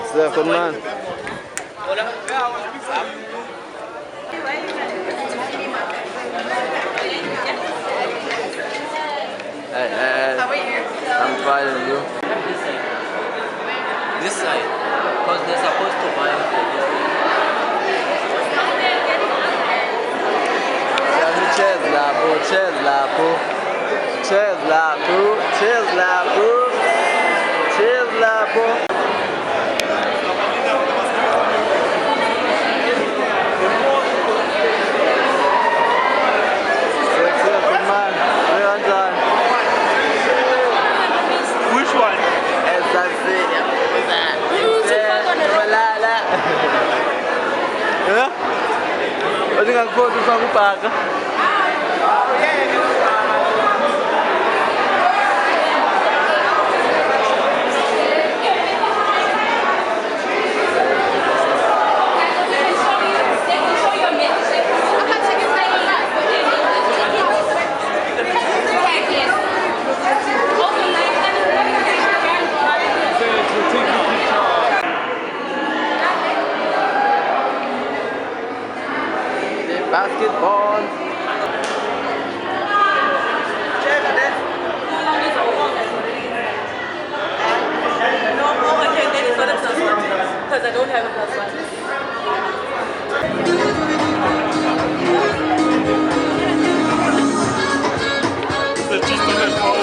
เสื้อคนมันI'm fine with you. This side, because they're supposed to buy Cheers lapo, cheers lapo, cheers lapo, cheers lapo, cheers lapo. Which one? Pwede nga po ito sa upaga. Basketball. No, I can't get it for the plus one because I don't have a plus one. It's just a little cold.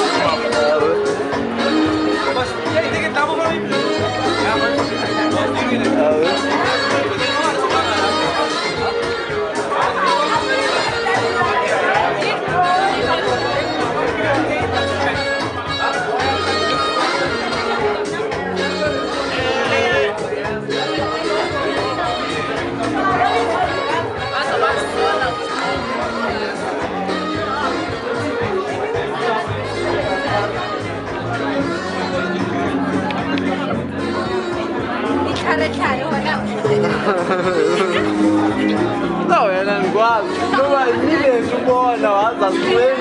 No, era igual. No va a ir en su bola, vas a hacer.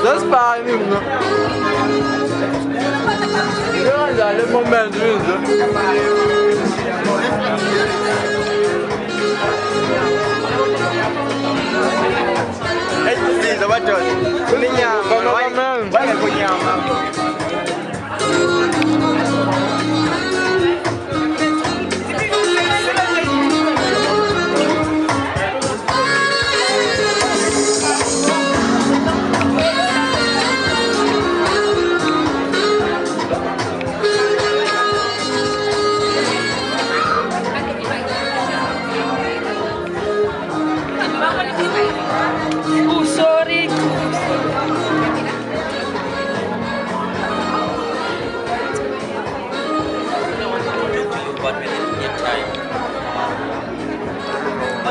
Das para mim, não. Eu já lhe momento isso. Sim, tá bom, Kulinya, vai kulinya. Oh, sorry. but we didn't get time.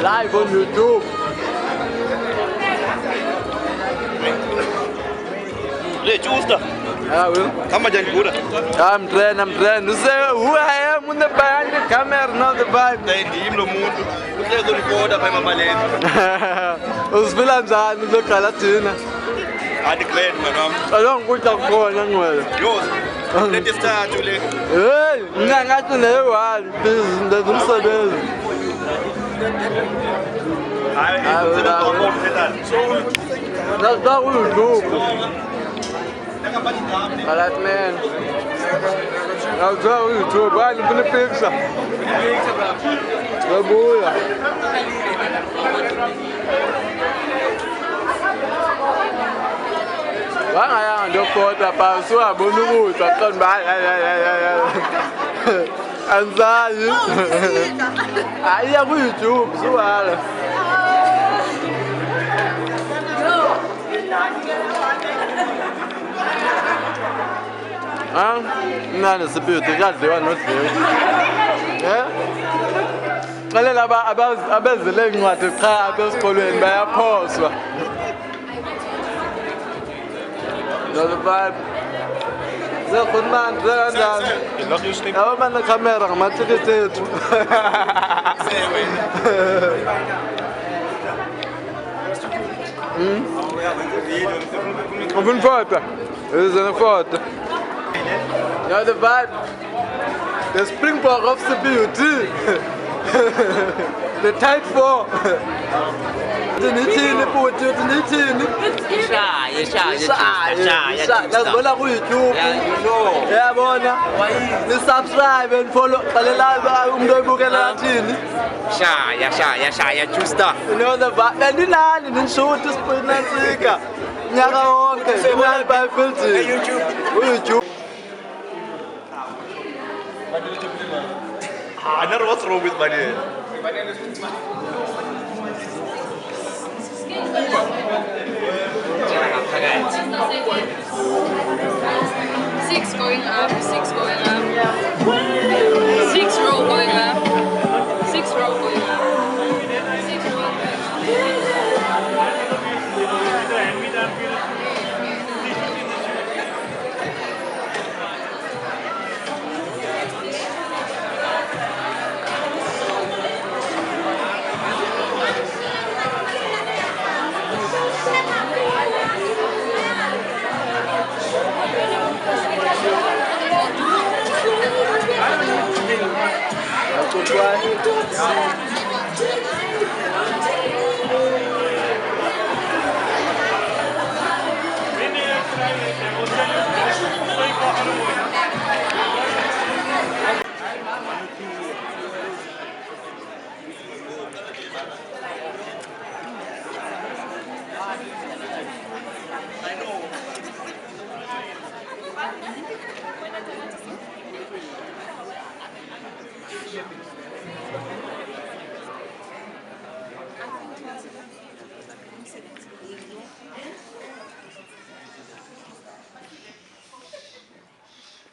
Live on YouTube. Hey, Tuesday. Come on, Jankuda. I'm trying to say who I am on the band, the camera, not the vibe. They him no mood. They're going to go up by my lane. Os filhos já não do Calatina. I declared, madam. I don't go to go on well. Yours. Let us start, Julie. Hey, não gato nem o ar, não não sabe. That's not what we do. Alright, man. I'll tell you to buy the pizza. The boy. Why I am the quarter past so I'm going to come back. And I have YouTube, so não, the CPUT Awards they were not there. Yeah? Kale laba abezeleng wathi cha abesikolweni bayaphoswa. No the vibe. Zekhonman kanjani? Lokho uship. Yabo manje camera ngamathikithi ethu. Ufuna ifoto? Is a photo. Yeah, the vibe. The Springbok of CPUT. The tight four. Tinithini futhi tinithini. Shaya. Ngazibona ku YouTube. Yeah, you know. Yabona. Ni subscribe and follow. Qalela umuntu oyibukela thini. Shaya, true stuff. You know the vibe. Bendinani nishoot isipinansika. Nyaka wonke. Imali bayifilthi. YouTube. I don't know what's wrong with Banyana. Six going up, 6 going up. 6 row going up. 6 row going up. 6 row going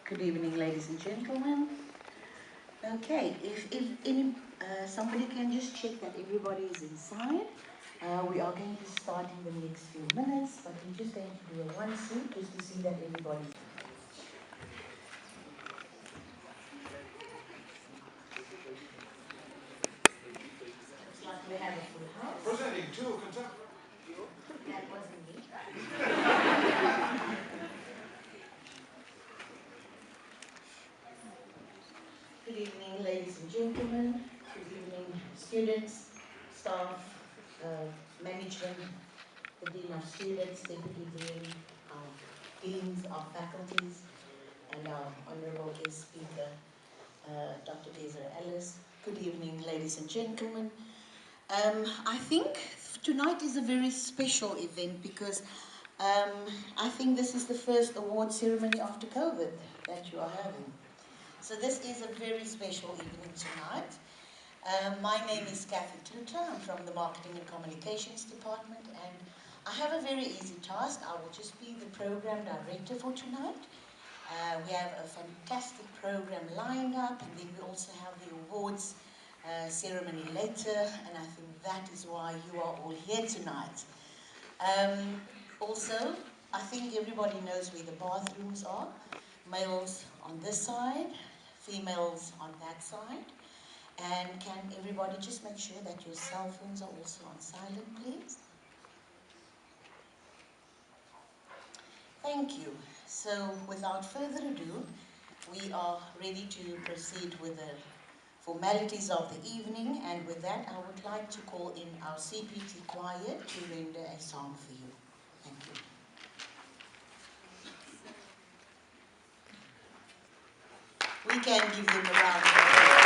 Good evening, ladies and gentlemen. Okay, if any, somebody can just check that everybody is inside. We are going to start in the next few minutes, but we're just going to do a one swoop just to see that everybody's. Looks like we have a full house. Presenting to Kentucky. That wasn't me. Good evening, ladies and gentlemen. Good evening, students, staff, management, the Dean of Students, Deputy Dean, our deans, our faculties, and our Honorable Guest Speaker, Dr. Desiree Ellis. Good evening, ladies and gentlemen. I think tonight is a very special event because I think this is the first award ceremony after COVID that you are having. So this is a very special evening tonight. My name is Kathy Tuta. I'm from the Marketing and Communications Department, and I have a very easy task. I will just be the program director for tonight. We have a fantastic program lined up, and then we also have the awards ceremony later, and I think that is why you are all here tonight. Also, I think everybody knows where the bathrooms are. Males on this side, females on that side. And can everybody just make sure that your cell phones are also on silent, please? Thank you. So without further ado, we are ready to proceed with the formalities of the evening, and with that I would like to call in our CPT choir to render a song for you. Thank you. We can give them a round of applause.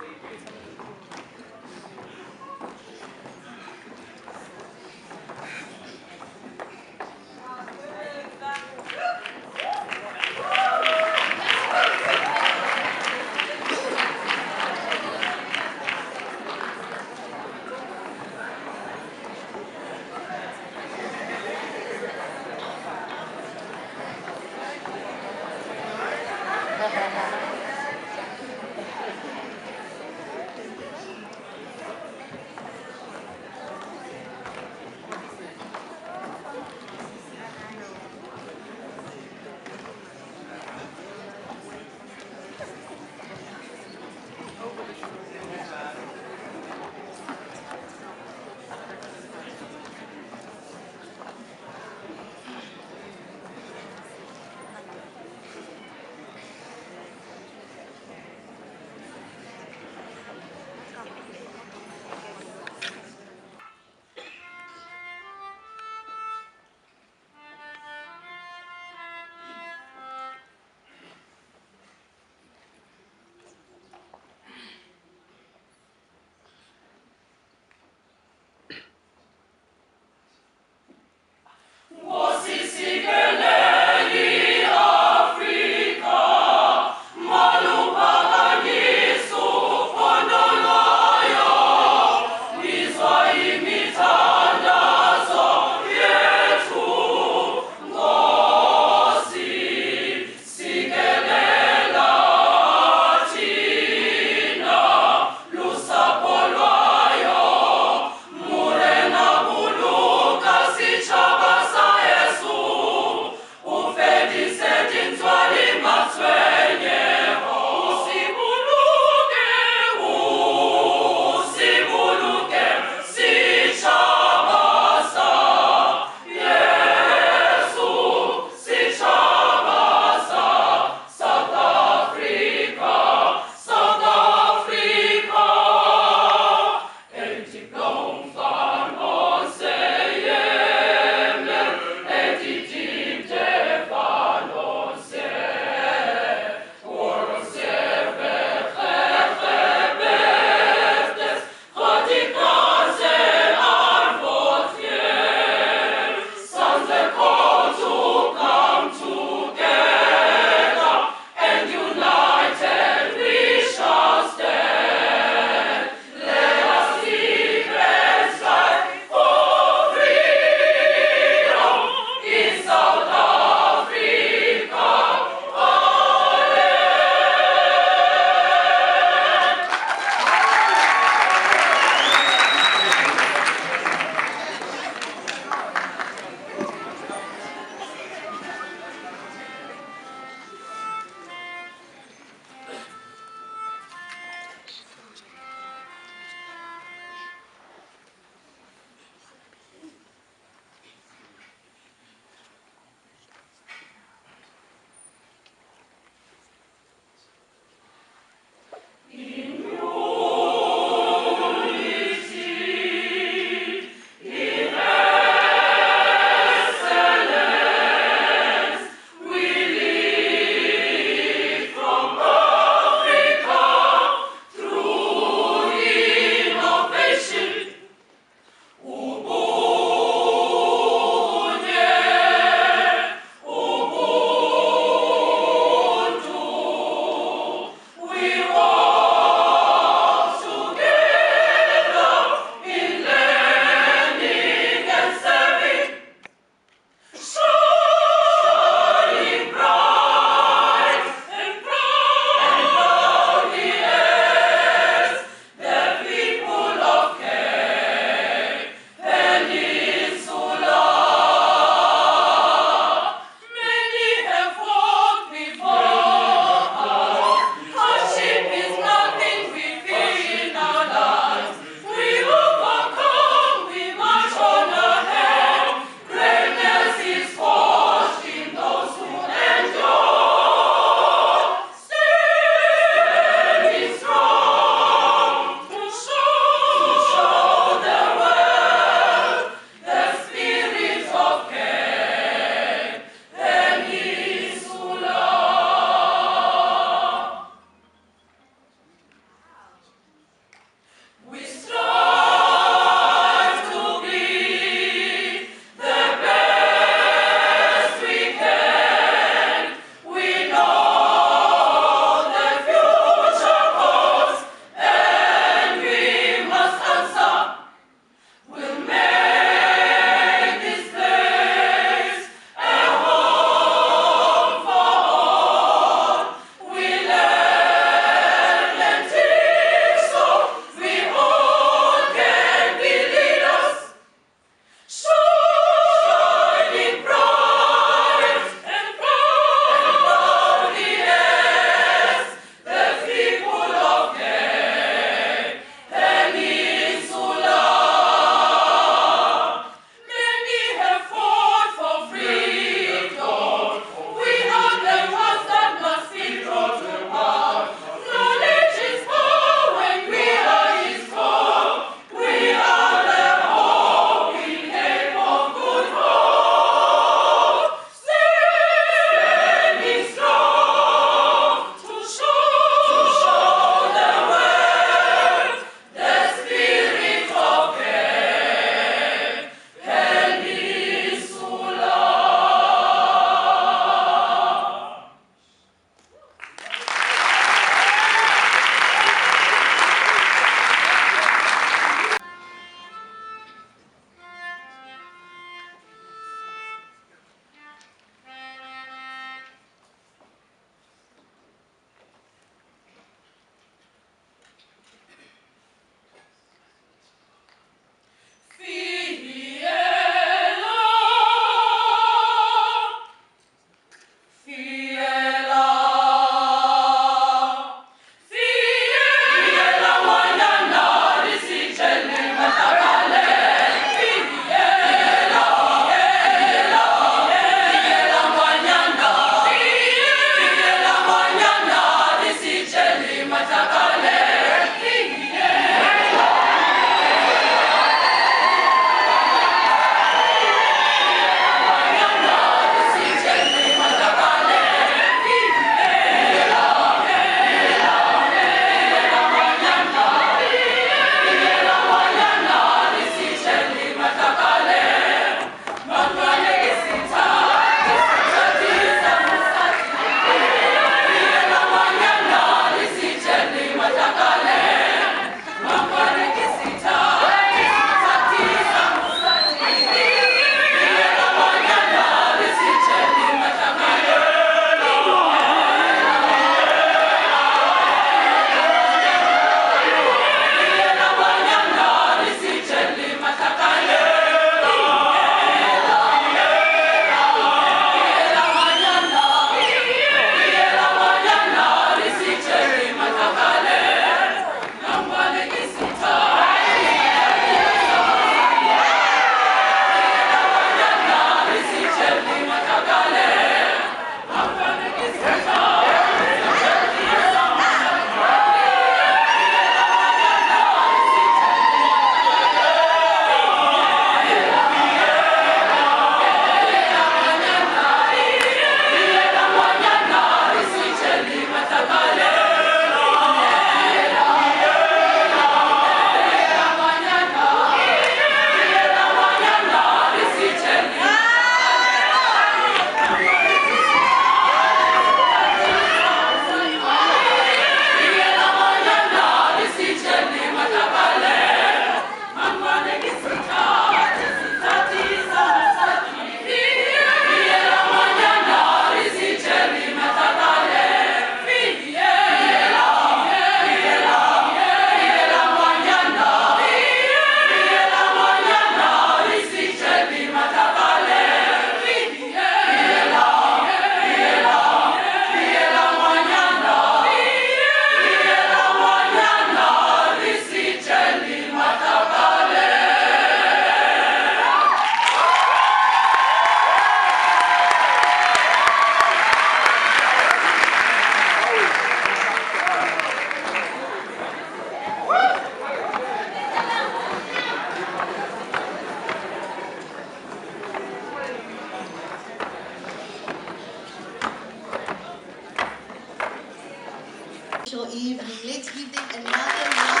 special evening. Let's give them another round.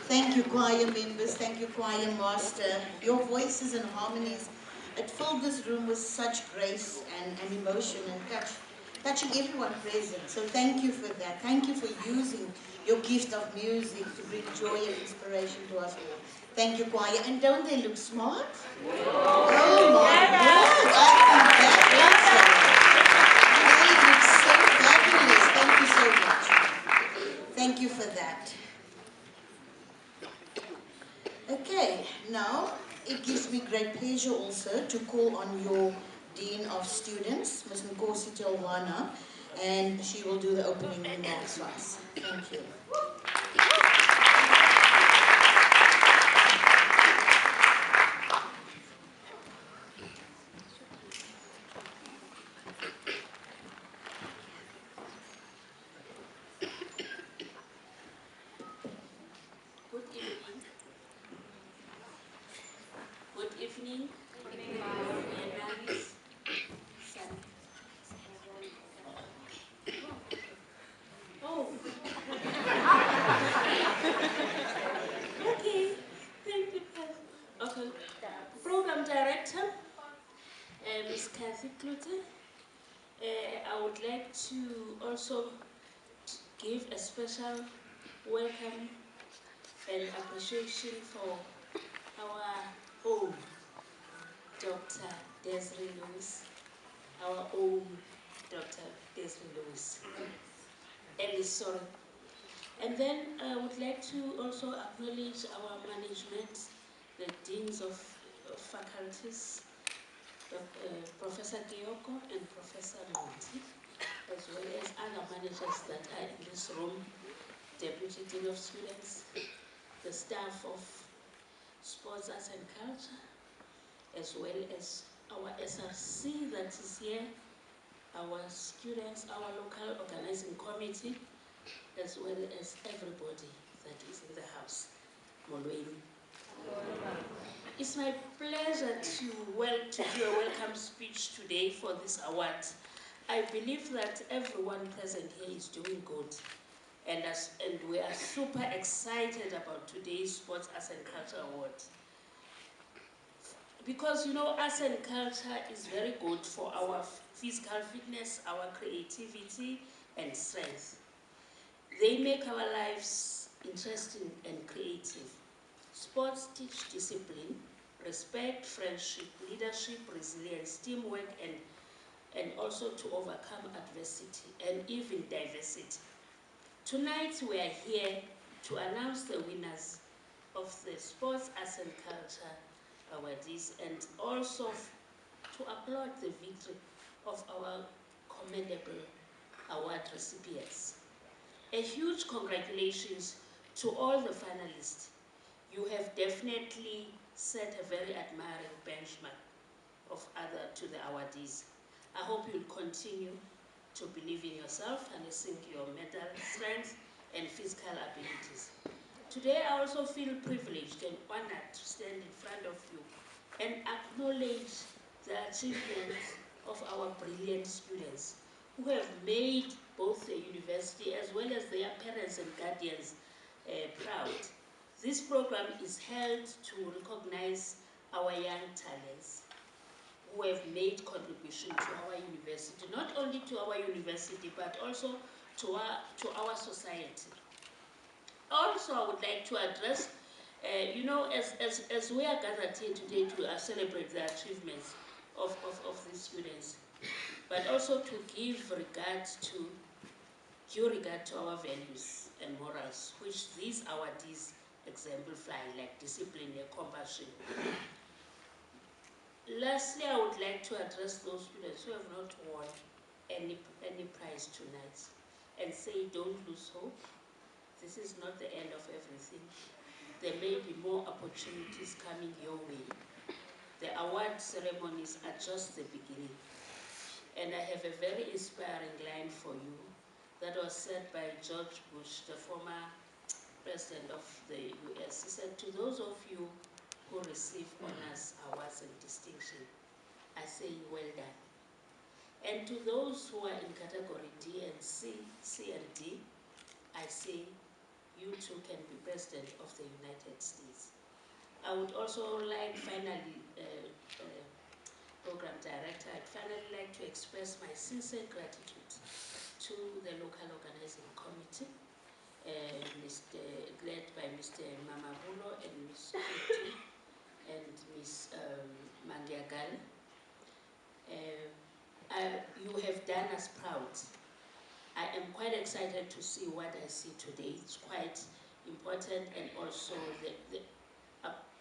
Thank you, choir members. Thank you, choir master. Your voices and harmonies, it filled this room with such grace and emotion and touching everyone present. So thank you for that. Thank you for using your gift of music to bring joy and inspiration to us all. Thank you, choir. And don't they look smart? Oh my God, I think that is it. They look so fabulous. Thank you so much. Thank you for that. Okay, now it gives me great pleasure also to call on your Dean of Students, Ms. Nkosi Tilwana, and she will do the opening remarks for us. Thank you. Good evening. Oh. Okay. Thank you. Okay. Program Director, Ms. Kathy Klute. I would like to also give a special welcome and appreciation for our own Dr. Desiree Lewis, our own Dr. Desiree Lewis, Ellis, sorry. And then I would like to also acknowledge our management, the deans of faculties, Professor Kioko and Professor Monti, as well as other managers that are in this room, Deputy Dean of Students, the staff of Sports, Arts and Culture, as well as our SRC that is here, our students, our local organizing committee, as well as everybody that is in the house. Molweni. It's my pleasure to do a welcome speech today for this award. I believe that everyone present here is doing good, and we are super excited about today's Sports, Arts and Culture Award. Because you know, arts and culture is very good for our physical fitness, our creativity and strength. They make our lives interesting and creative. Sports teach discipline, respect, friendship, leadership, resilience, teamwork, and also to overcome adversity and even diversity. Tonight we are here to announce the winners of the Sports, Arts and Culture Awards and also to applaud the victory of our commendable award recipients. A huge congratulations to all the finalists. You have definitely set a very admiring benchmark to the awardees. I hope you'll continue to believe in yourself and sink your mental strength and physical abilities. Today I also feel privileged and honored to stand in front of you and acknowledge the achievements of our brilliant students who have made both the university as well as their parents and guardians proud. This program is held to recognize our young talents who have made contribution to our university, not only to our university, but also to our society. Also, I would like to address, you know, as we are gathered here today to celebrate the achievements of these students, but also to give due regard to our values and morals, which these awardees exemplify, like discipline and compassion. Lastly, I would like to address those students who have not won any prize tonight and say, don't lose hope. This is not the end of everything. There may be more opportunities coming your way. The award ceremonies are just the beginning. And I have a very inspiring line for you that was said by George Bush, the former president of the US. He said, to those of you who receive honors, awards, and distinction, And to those who are in category D and C and D, I say you too can be President of the United States. I would also like, finally, Program Director, I'd finally like to express my sincere gratitude to the local organizing committee, led by Mr. Mamabulo and Ms. Tutu and Ms. Mangiagal. You have done us proud. I am quite excited to see what I see today. It's quite important, and also the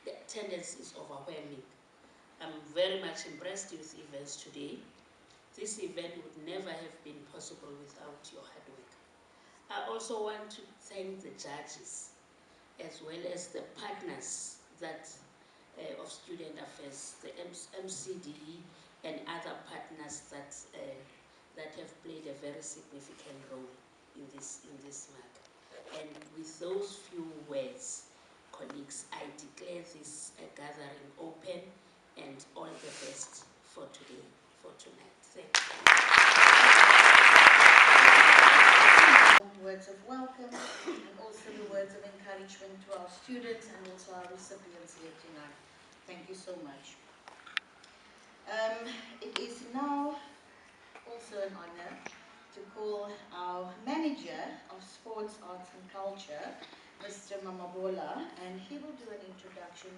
attendance is overwhelming. I'm very much impressed with events today. This event would never have been possible without your hard work. I also want to thank the judges, as well as the partners that of Student Affairs, the MCDE, and other partners that have played a very significant role in this matter. And with those few words, colleagues, I declare this gathering open, and all the best for today, for tonight. Thank you. Words of welcome and also the words of encouragement to our students and also our recipients here tonight. Thank you so much. It is now also an honor to call our Manager of Sports, Arts and Culture, Mr. Mamabola, and he will do an introduction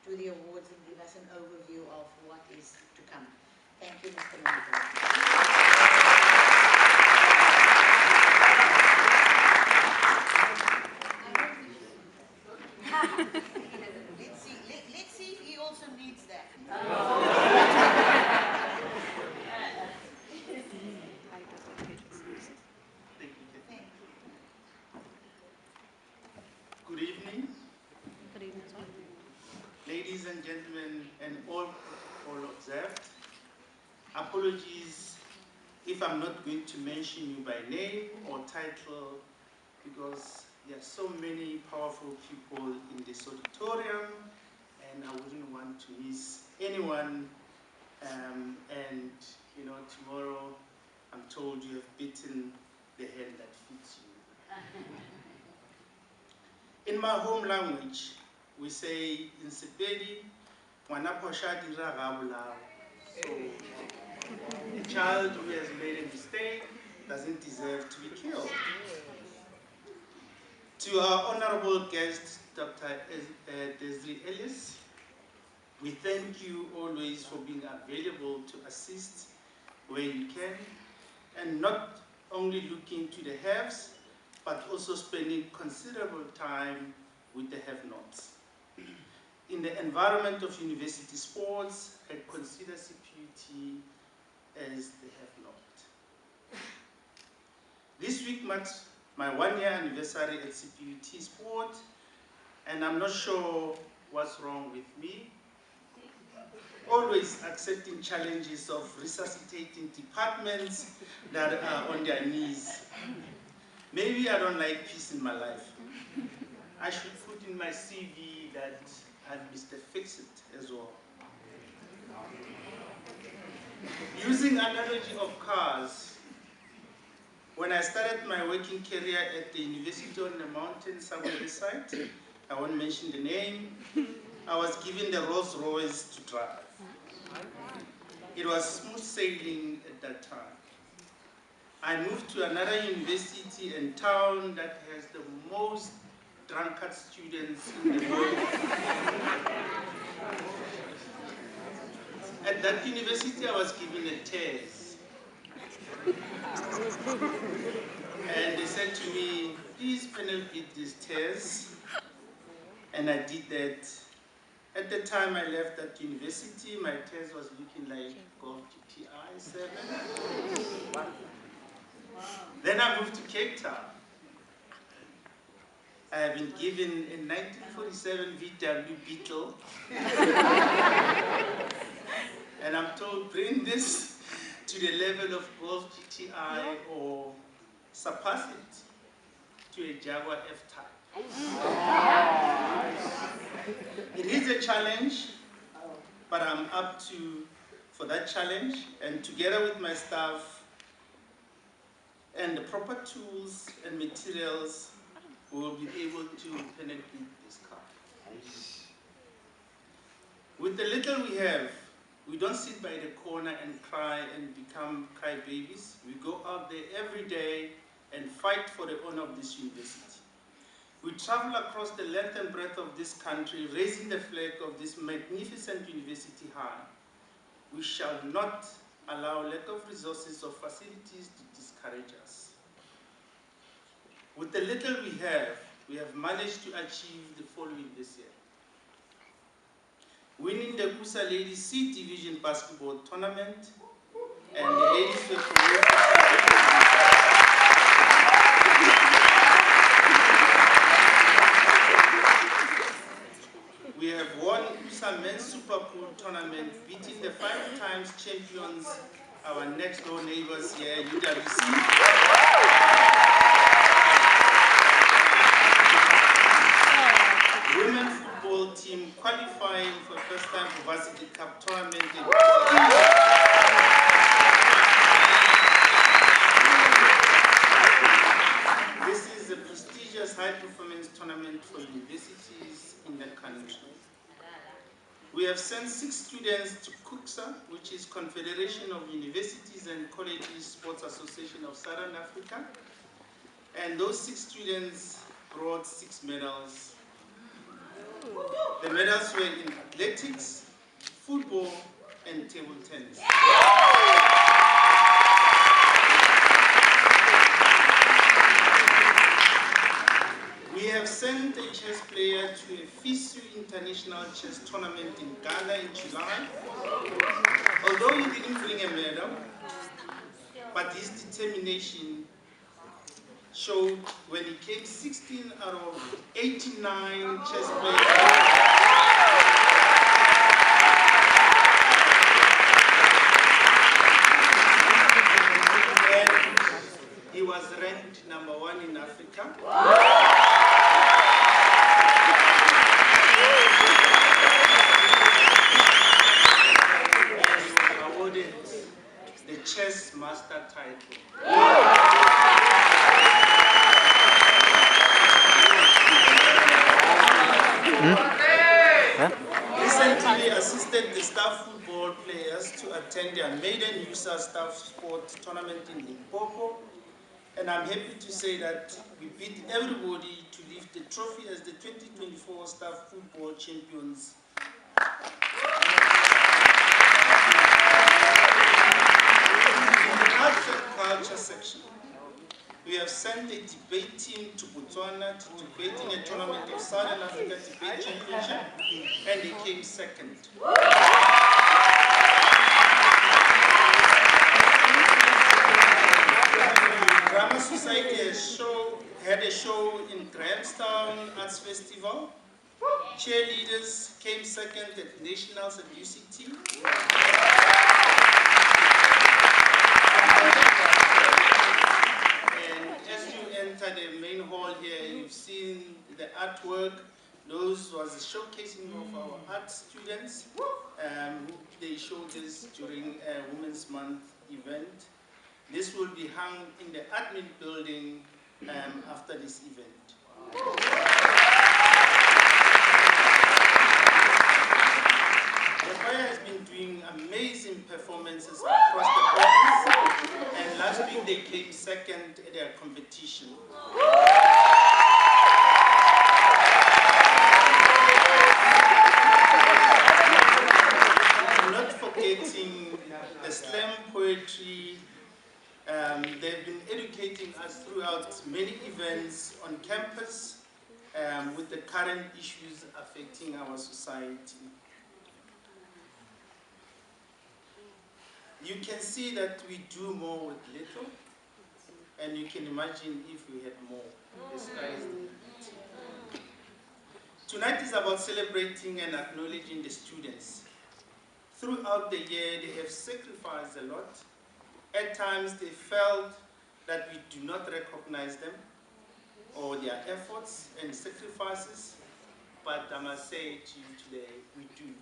to the awards and give us an overview of what is to come. Thank you, Mr. Mamabola. Let's see if he also needs that. Good evening. Good evening, sir. Ladies and gentlemen, and all observed. Apologies if I'm not going to mention you by name or title, because there are so many powerful people in this auditorium, and I wouldn't want to miss anyone. And you know, tomorrow I'm told you have bitten the hand that fits you. In my home language, we say in Sepedi, "Ngwana posha dira ga bolao." So a child who has made a mistake doesn't deserve to be killed. To our honorable guest, Dr. Desiree Ellis, we thank you always for being available to assist where you can, and not only looking to the haves, but also spending considerable time with the have-nots. In the environment of university sports, I consider CPUT as the have-not. This week marks my 1-year anniversary at CPUT Sport, and I'm not sure what's wrong with me. Always accepting challenges of resuscitating departments that are on their knees. Maybe I don't like peace in my life. I should put in my CV that I'm Mr. Fix-It as well. Using analogy of cars, when I started my working career at the University on the Mountain somewhere site, I won't mention the name, I was given the Rolls Royce to drive. It was smooth sailing at that time. I moved to another university and town that has the most drunkard students in the world. At that university, I was given a test. And they said to me, please panel beat this test. And I did that. At the time I left that university, my test was looking like Golf GTI 7. Then I moved to Cape Town. I have been given a 1947 VW Beetle. And I'm told, bring this to the level of Golf GTI or surpass it to a Jaguar F-Type. It is a challenge, but I'm up for that challenge, and together with my staff and the proper tools and materials, we will be able to penetrate this car. With the little we have, we don't sit by the corner and cry and become crybabies. We go out there every day and fight for the honor of this university. We travel across the length and breadth of this country, raising the flag of this magnificent university high. We shall not allow lack of resources or facilities to discourage us. With the little we have managed to achieve the following this year. Winning the Kusa Ladies C Division Basketball Tournament, and the ladies were promoted. We have won Kusa Men's Super Pool Tournament, beating the 5-time champions, our next door neighbors here, UWC. Women football team qualifying for the first time for Varsity Cup tournament. This is a prestigious high-performance tournament for universities in the country. We have sent 6 students to KUKSA, which is Confederation of Universities and Colleges Sports Association of Southern Africa. And those 6 students brought 6 medals. The medals were in athletics, football, and table tennis. We have sent a chess player to a FISU International Chess Tournament in Ghana in July. Although he didn't bring a medal, but his determination showed when he came 16 out of 89 chess players. And he was ranked #1 in Africa. And he was awarded the Chess Master title. Recently assisted the staff football players to attend their maiden USA staff sport tournament in Limpopo, and I'm happy to say that we beat everybody to lift the trophy as the 2024 staff football champions. In the arts and culture section, we have sent a debate team to Botswana to debate in a tournament of Southern Africa Debate Championship, and they came second. Drama Society had a show in Grahamstown Arts Festival. Cheerleaders came second at Nationals at UCT. Enter the main hall here, you've seen the artwork. Those was the showcasing of our art students. They showed this during a Women's Month event. This will be hung in the admin building after this event. The choir has been doing amazing performances across the province, and last week they came second at their competition. I'm not forgetting the slam poetry. They've been educating us throughout many events on campus with the current issues affecting our society. You can see that we do more with little, and you can imagine if we had more. The sky is the limit. Tonight is about celebrating and acknowledging the students. Throughout the year, they have sacrificed a lot. At times, they felt that we do not recognize them or their efforts and sacrifices, but I must say to you today, we do.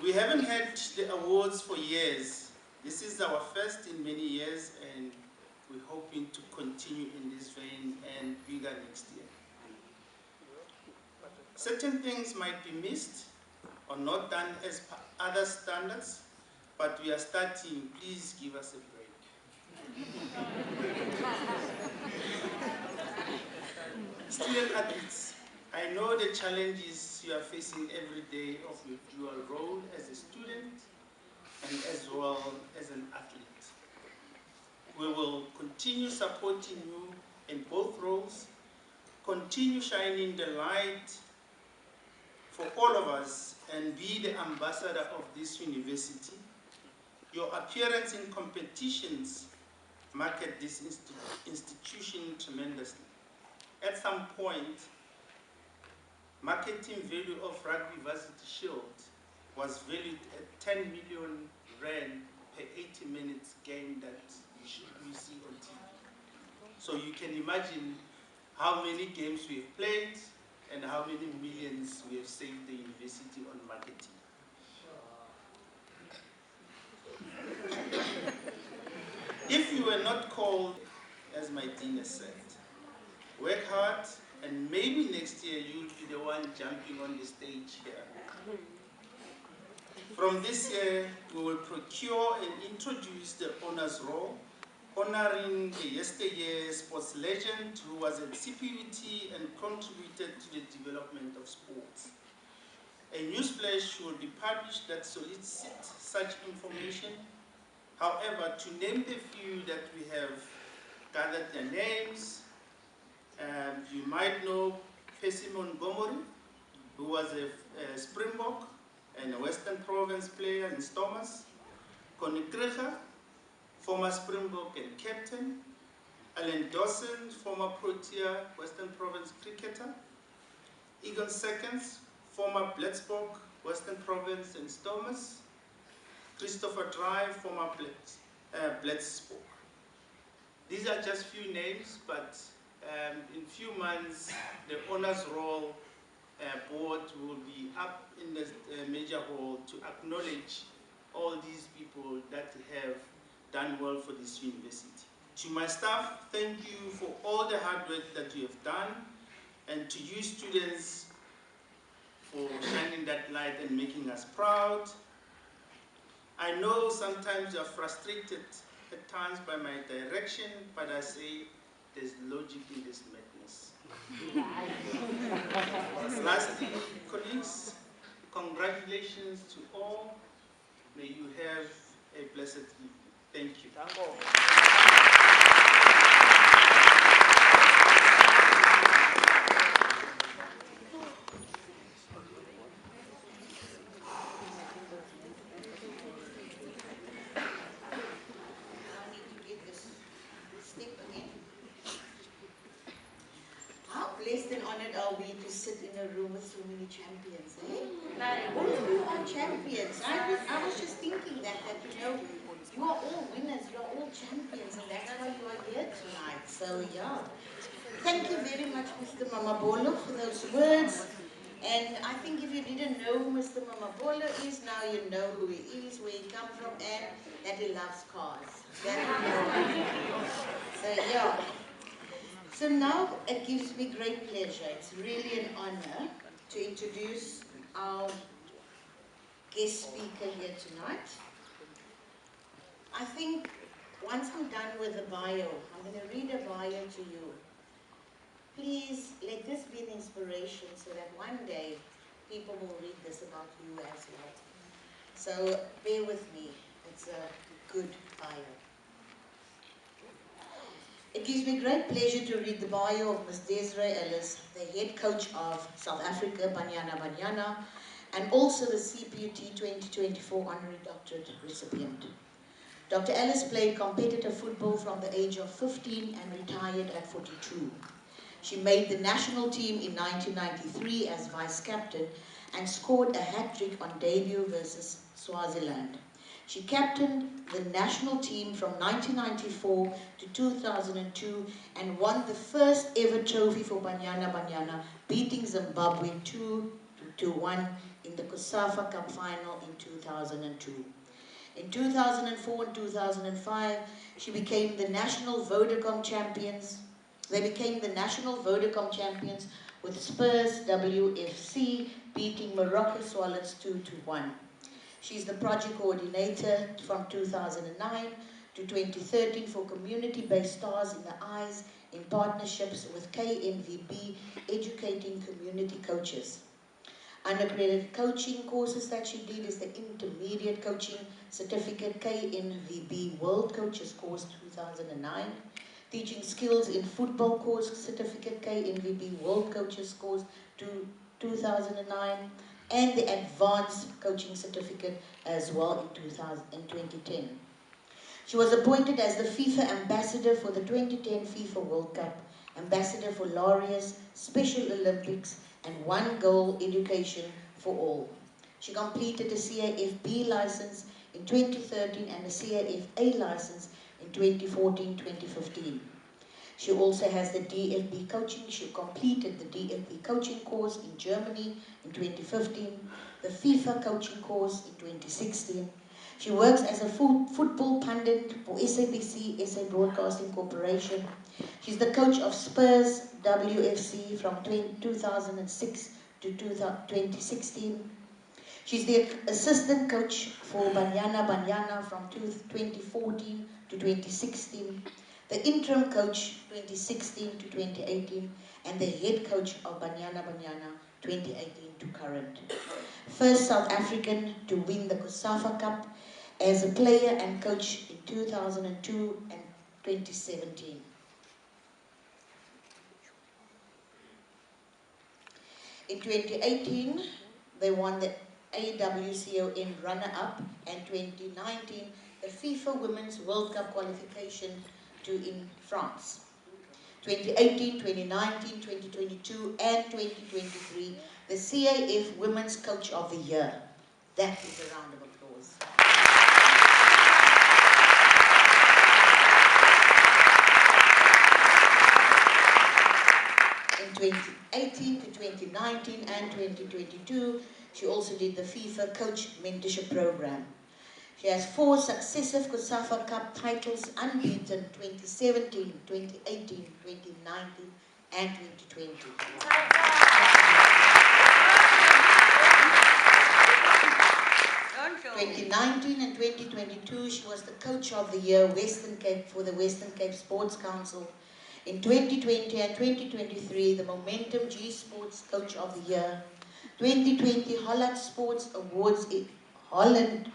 We haven't had the awards for years. This is our first in many years, and we're hoping to continue in this vein and bigger next year. Certain things might be missed or not done as per other standards, but we are starting. Please give us a break. Student athletes, I know the challenges you are facing every day of your dual role as a student and as well as an athlete. We will continue supporting you in both roles, continue shining the light for all of us, and be the ambassador of this university. Your appearance in competitions market this institution tremendously. At some point, marketing value of Rugby Varsity Shield was valued at 10 million rand per 80 minutes game that you see on TV. So you can imagine how many games we have played and how many millions we have saved the university on marketing. If you were not called, as my dean has said, work hard, and maybe next year you'll be the one jumping on the stage here. From this year, we will procure and introduce the honors roll, honoring the yesteryear sports legend who was at CPUT and contributed to the development of sports. A newsflash will be published that solicits such information. However, to name the few that we have gathered their names, you might know Percy Montgomery, who was a Springbok and a Western Province player in Stormers, Connie Kreger, former Springbok and captain, Alan Dawson, former Protea Western Province cricketer, Egon Seconds, former Blitzbok, Western Province and Stormers, Christopher Drive, former Blitzbok. These are just few names, but in few months, the honors roll board will be up in the major hall to acknowledge all these people that have done well for this university. To my staff, thank you for all the hard work that you have done, and to you students for shining that light and making us proud. I know sometimes you are frustrated at times by my direction, but I say there's logic in this madness. Lastly, colleagues, congratulations to all. May you have a blessed evening. Thank you. Blessed and honored are we to sit in a room with so many champions, eh? All of you are champions. I was just thinking that you know, you are all winners, you are all champions, and that's why you are here tonight. So yeah. Thank you very much, Mr. Mamabolo, for those words. And I think if you didn't know who Mr. Mamabolo is, now you know who he is, where he comes from, and that he loves cars. So yeah. So now it gives me great pleasure, it's really an honor to introduce our guest speaker here tonight. I think once I'm done with the bio, I'm going to read a bio to you. Please let this be an inspiration so that one day people will read this about you as well. So bear with me, it's a good bio. It gives me great pleasure to read the bio of Ms. Desiree Ellis, the head coach of South Africa, Banyana, and also the CPUT 2024 honorary doctorate recipient. Dr. Ellis played competitive football from the age of 15 and retired at 42. She made the national team in 1993 as vice captain and scored a hat-trick on debut versus Swaziland. She captained the national team from 1994 to 2002 and won the first ever trophy for Banyana, beating Zimbabwe 2-1 in the COSAFA Cup final in 2002. In 2004 and 2005, she became the national Vodacom champions. They became the national Vodacom champions with Spurs WFC beating Morocco Swallows 2-1. She's the project coordinator from 2009 to 2013 for community-based Stars in the Eyes in partnerships with KNVB, educating community coaches. Unaccredited coaching courses that she did is the Intermediate Coaching Certificate KNVB World Coaches Course 2009, Teaching Skills in Football Course Certificate KNVB World Coaches Course 2009, and the Advanced Coaching Certificate as well in 2010. She was appointed as the FIFA Ambassador for the 2010 FIFA World Cup, Ambassador for Laureus, Special Olympics, and One Goal Education for All. She completed a CAFB license in 2013 and a CAFA license in 2014-2015. She also has the DFB coaching. She completed the DFB coaching course in Germany in 2015, the FIFA coaching course in 2016. She works as a football pundit for SABC, SA Broadcasting Corporation. She's the coach of Spurs WFC from 2006 to 2016. She's the assistant coach for Banyana from 2014 to 2016, the interim coach 2016 to 2018, and the head coach of Banyana 2018 to current. First South African to win the COSAFA Cup as a player and coach in 2002 and 2017. In 2018, they won the AWCON runner-up, and 2019, the FIFA Women's World Cup qualification in France. 2018, 2019, 2022, and 2023, the CAF Women's Coach of the Year. That is a round of applause. In 2018 to 2019 and 2022, she also did the FIFA Coach Mentorship Program. She has 4 successive COSAFA Cup titles, unbeaten, 2017, 2018, 2019, and 2020. 2019 and 2022, she was the Coach of the Year Western Cape for the Western Cape Sports Council. In 2020 and 2023, the Momentum G Sports Coach of the Year. 2020 Holland Sports Awards, Holland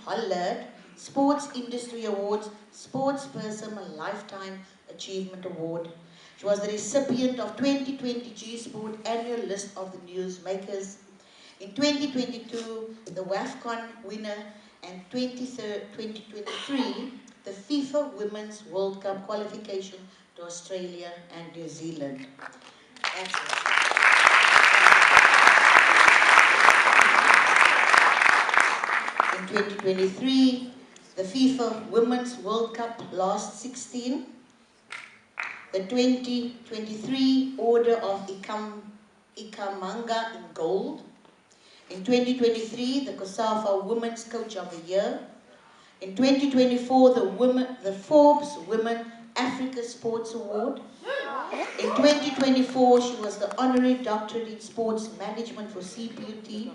Sports Industry Awards, Sports Person a Lifetime Achievement Award. She was the recipient of 2020 G Sport Annual List of the Newsmakers. In 2022, the WAFCON winner, and 2023, the FIFA Women's World Cup qualification to Australia and New Zealand. That's it. In 2023, the FIFA Women's World Cup last 16, the 2023 Order of Ikamanga in gold. In 2023, the COSAFA Women's Coach of the Year. In 2024, the Forbes Women Africa Sports Award. In 2024, she was the Honorary Doctorate in Sports Management for CPUT.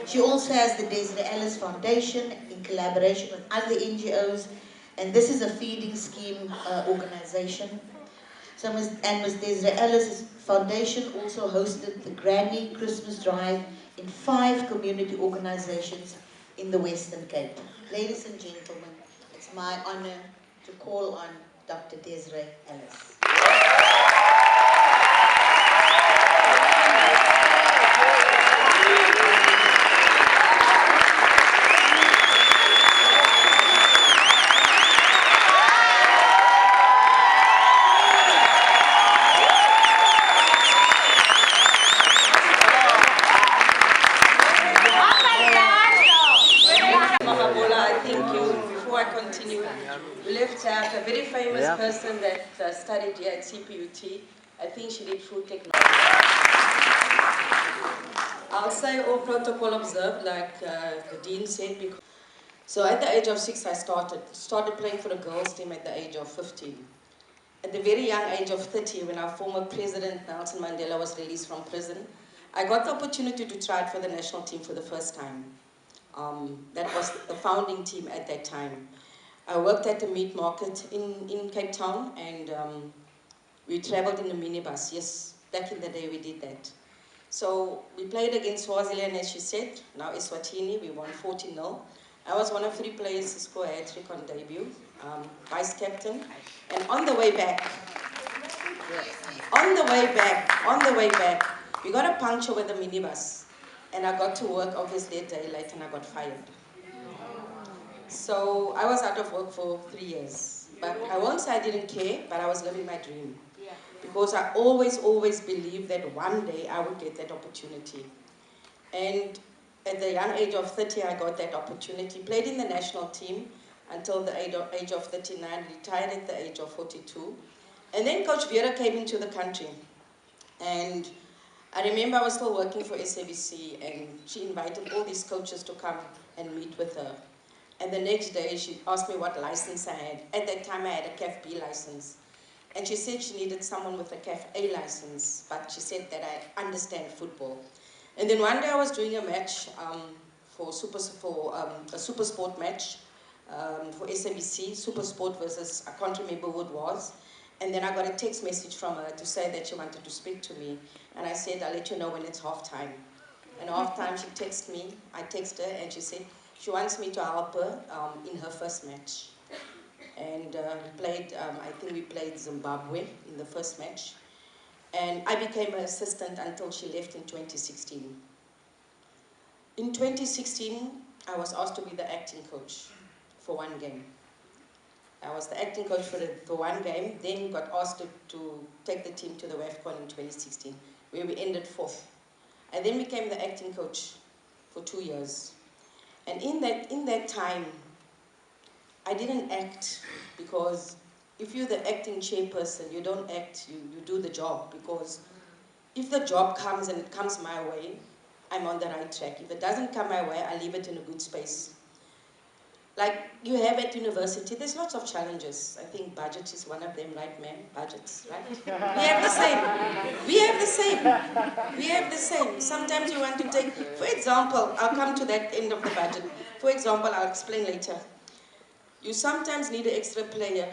She also has the Desiree Ellis Foundation in collaboration with other NGOs, and this is a feeding scheme organization. So Ms. Desiree Ellis' foundation also hosted the Granny Christmas Drive in 5 community organizations in the Western Cape. Ladies and gentlemen, it's my honor to call on Dr. Desiree Ellis. We left out a very famous person that studied here at CPUT. I think she did food technology. I'll say all protocol observed, like the dean said. So at the age of 6, I started playing for the girls' team at the age of 15. At the very young age of 30, when our former president, Nelson Mandela, was released from prison, I got the opportunity to try out for the national team for the first time. That was the founding team at that time. I worked at the meat market in Cape Town, and we traveled in a minibus. Yes, back in the day we did that. So we played against Swaziland, as she said, now Eswatini. We won 14-0. I was one of 3 players to score a hat-trick on debut, vice captain. And on the way back, we got a puncture with the minibus. And I got to work obviously a day later and I got fired. So I was out of work for 3 years. But I won't say I didn't care, but I was living my dream. Because I always believed that one day I would get that opportunity. And at the young age of 30, I got that opportunity. Played in the national team until the age of 39, retired at the age of 42. And then Coach Vera came into the country. And I remember I was still working for SABC, and she invited all these coaches to come and meet with her. And the next day, she asked me what license I had. At that time, I had a CAF B license. And she said she needed someone with a CAF A license, but she said that I understand football. And then one day I was doing a match a super sport match for SABC, super sport versus, I can't remember who it was. And then I got a text message from her to say that she wanted to speak to me. And I said, I'll let you know when it's halftime. And halftime she texted me, I texted her, and she said she wants me to help her in her first match. And I think we played Zimbabwe in the first match. And I became her assistant until she left in 2016. In 2016, I was asked to be the acting coach for one game. I was the acting coach for one game, then got asked to take the team to the WAFCON in 2016, where we ended 4th. I then became the acting coach for 2 years. And in that time, I didn't act, because if you're the acting chairperson, you don't act, you do the job, because if the job comes and it comes my way, I'm on the right track. If it doesn't come my way, I leave it in a good space. Like you have at university, there's lots of challenges. I think budget is one of them, right, ma'am? Budgets, right? We have the same. We have the same. We have the same. Sometimes you want to take, for example, I'll come to that end of the budget. For example, I'll explain later. You sometimes need an extra player.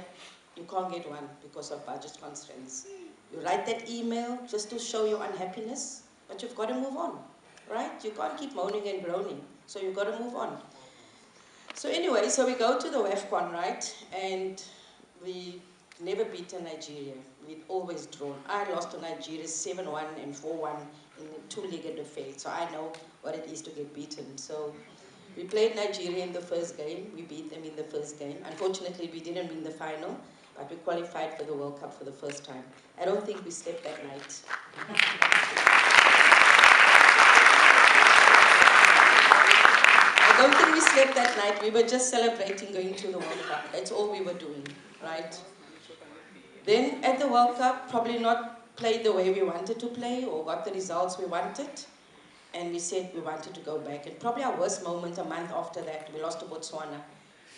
You can't get one because of budget constraints. You write that email just to show your unhappiness, but you've got to move on, right? You can't keep moaning and groaning, so you've got to move on. So anyway, so we go to the WAFCON, right? And we never beaten Nigeria. We'd always drawn. I lost to Nigeria 7-1 and 4-1 in a 2-legged affair, so I know what it is to get beaten. So we played Nigeria in the first game. We beat them in the first game. Unfortunately, we didn't win the final, but we qualified for the World Cup for the first time. I don't think we slept that night. I don't think we slept that night. We were just celebrating going to the World Cup. That's all we were doing, right? Then at the World Cup, probably not played the way we wanted to play or got the results we wanted. And we said we wanted to go back. And probably our worst moment a month after that, we lost to Botswana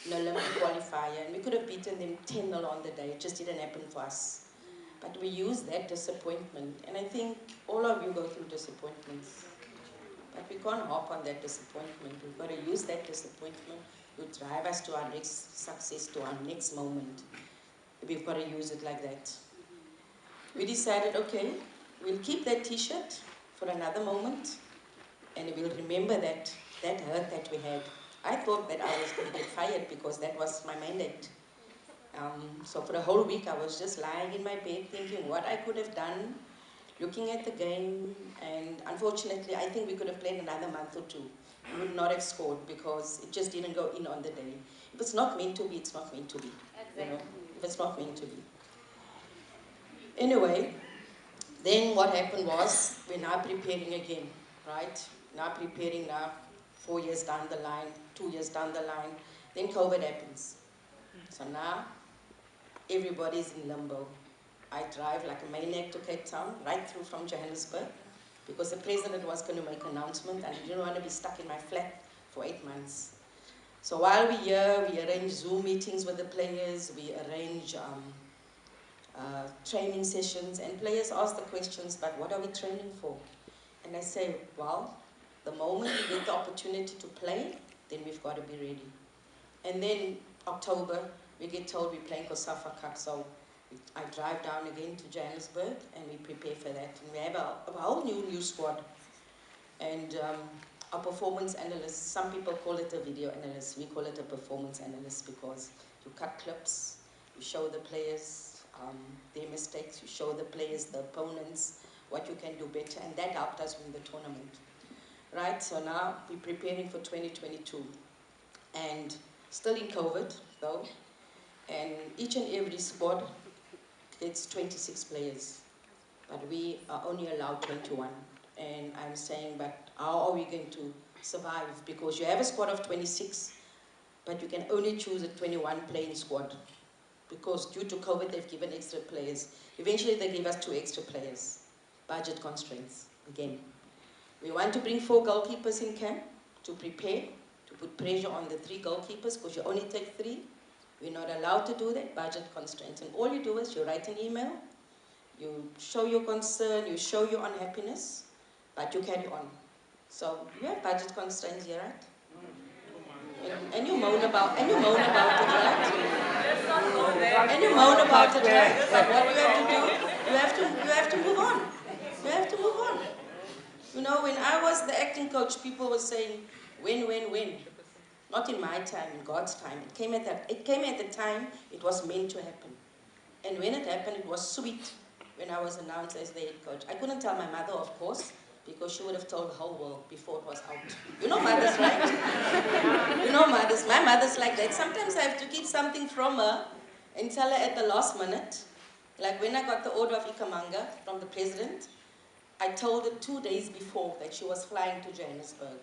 in an Olympic qualifier. And we could have beaten them 10-0 on the day. It just didn't happen for us. But we used that disappointment. And I think all of you go through disappointments. But we can't hop on that disappointment. We've got to use that disappointment to drive us to our next success, to our next moment. We've got to use it like that. We decided, okay, we'll keep that t-shirt for another moment, and we'll remember that hurt that we had. I thought that I was going to get fired because that was my mandate. So for the whole week, I was just lying in my bed thinking what I could have done, looking at the game, and unfortunately, I think we could have played another month or two. We would not have scored because it just didn't go in on the day. If it's not meant to be, it's not meant to be. You know, if it's not meant to be. Anyway, then what happened was, we're now preparing again, right? Now preparing now, 4 years down the line, 2 years down the line, then COVID happens. So now, everybody's in limbo. I drive like a maniac to Cape Town, right through from Johannesburg, because the president was going to make an announcement and I didn't want to be stuck in my flat for 8 months. So while we're here, we arrange Zoom meetings with the players, we arrange training sessions, and players ask the questions, but what are we training for? And I say, well, the moment we get the opportunity to play, then we've got to be ready. And then October, we get told we're playing for Safa Cup, so I drive down again to Johannesburg and we prepare for that. And we have a whole new squad. And our performance analysts, some people call it a video analyst, we call it a performance analyst because you cut clips, you show the players their mistakes, you show the players, the opponents, what you can do better, and that helped us win the tournament. Right, so now we're preparing for 2022. And still in COVID, though, and each and every squad gets 26 players, but we are only allowed 21. And I'm saying, but how are we going to survive? Because you have a squad of 26, but you can only choose a 21 playing squad. Because due to COVID, they've given extra players. Eventually, they gave us 2 extra players. Budget constraints, again. We want to bring 4 goalkeepers in camp to prepare, to put pressure on the 3 goalkeepers, because you only take 3. We're not allowed to do that, budget constraints. And all you do is you write an email, you show your concern, you show your unhappiness, but you carry on. So you have budget constraints here, right? And you moan about it, right? And you moan about it, right? But what you have to do, you have to move on. You have to move on. You know, when I was the acting coach, people were saying, win. Not in my time, in God's time. It came at the time it was meant to happen. And when it happened, it was sweet when I was announced as the head coach. I couldn't tell my mother, of course, because she would have told the whole world before it was out. You know mothers, right? You know mothers. My mother's like that. Sometimes I have to keep something from her and tell her at the last minute. Like when I got the order of Ikamanga from the president, I told her 2 days before that she was flying to Johannesburg.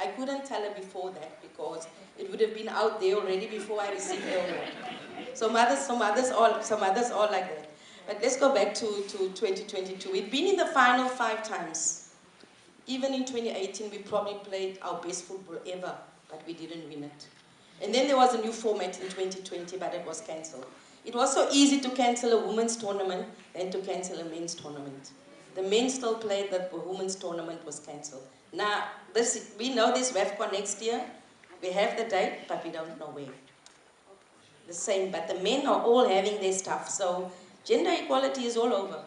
I couldn't tell her before that because it would have been out there already before I received the award. So some others all like that. But let's go back to 2022. We've been in the final 5 times. Even in 2018, we probably played our best football ever, but we didn't win it. And then there was a new format in 2020, but it was cancelled. It was so easy to cancel a women's tournament than to cancel a men's tournament. The men still played, the women's tournament was cancelled. Now, we know this WAFCON next year. We have the date, but we don't know where. The same, but the men are all having their stuff. So gender equality is all over.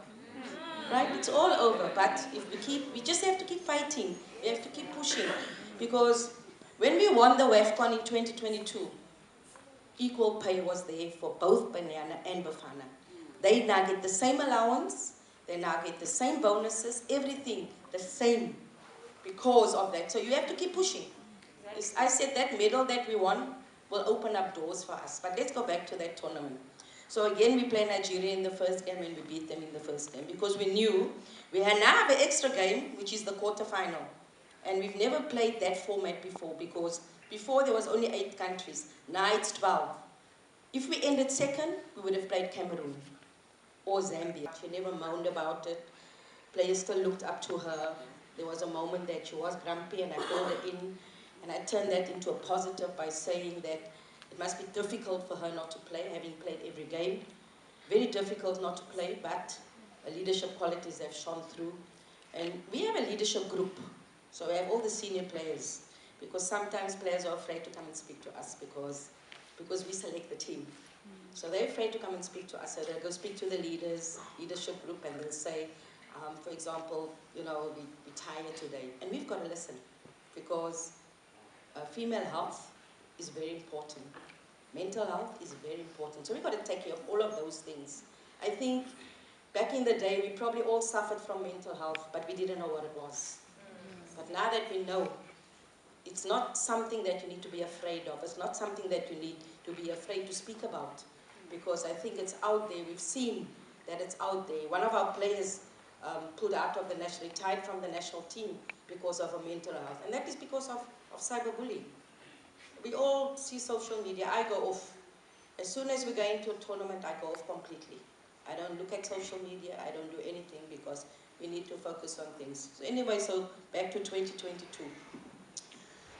Right? It's all over. But if we just have to keep fighting. We have to keep pushing. Because when we won the WAFCON in 2022, equal pay was there for both Banyana and Bafana. They now get the same allowance. They now get the same bonuses. Everything the same because of that. So you have to keep pushing. I said that medal that we won will open up doors for us. But let's go back to that tournament. So again, we play Nigeria in the first game and we beat them in the first game because we knew we now have an extra game, which is the quarterfinal. And we've never played that format before because before there was only 8 countries. Now it's 12. If we ended second, we would have played Cameroon or Zambia. She never moaned about it. Players still looked up to her. There was a moment that she was grumpy and I called her in. And I turned that into a positive by saying that it must be difficult for her not to play, having played every game. Very difficult not to play, but her leadership qualities have shone through. And we have a leadership group. So we have all the senior players. Because sometimes players are afraid to come and speak to us because we select the team. So they're afraid to come and speak to us. So they'll go speak to the leadership group, and they'll say, for example, you know, we're tired today. And we've got to listen because female health is very important. Mental health is very important. So we've got to take care of all of those things. I think back in the day, we probably all suffered from mental health, but we didn't know what it was. But now that we know, it's not something that you need to be afraid of. It's not something that you need to be afraid to speak about. Because I think it's out there. We've seen that it's out there. One of our players pulled out of the national, retired from the national team because of her mental health. And that is because of cyberbullying. We all see social media. I go off. As soon as we go into a tournament, I go off completely. I don't look at social media, I don't do anything because we need to focus on things. So anyway, so back to 2022.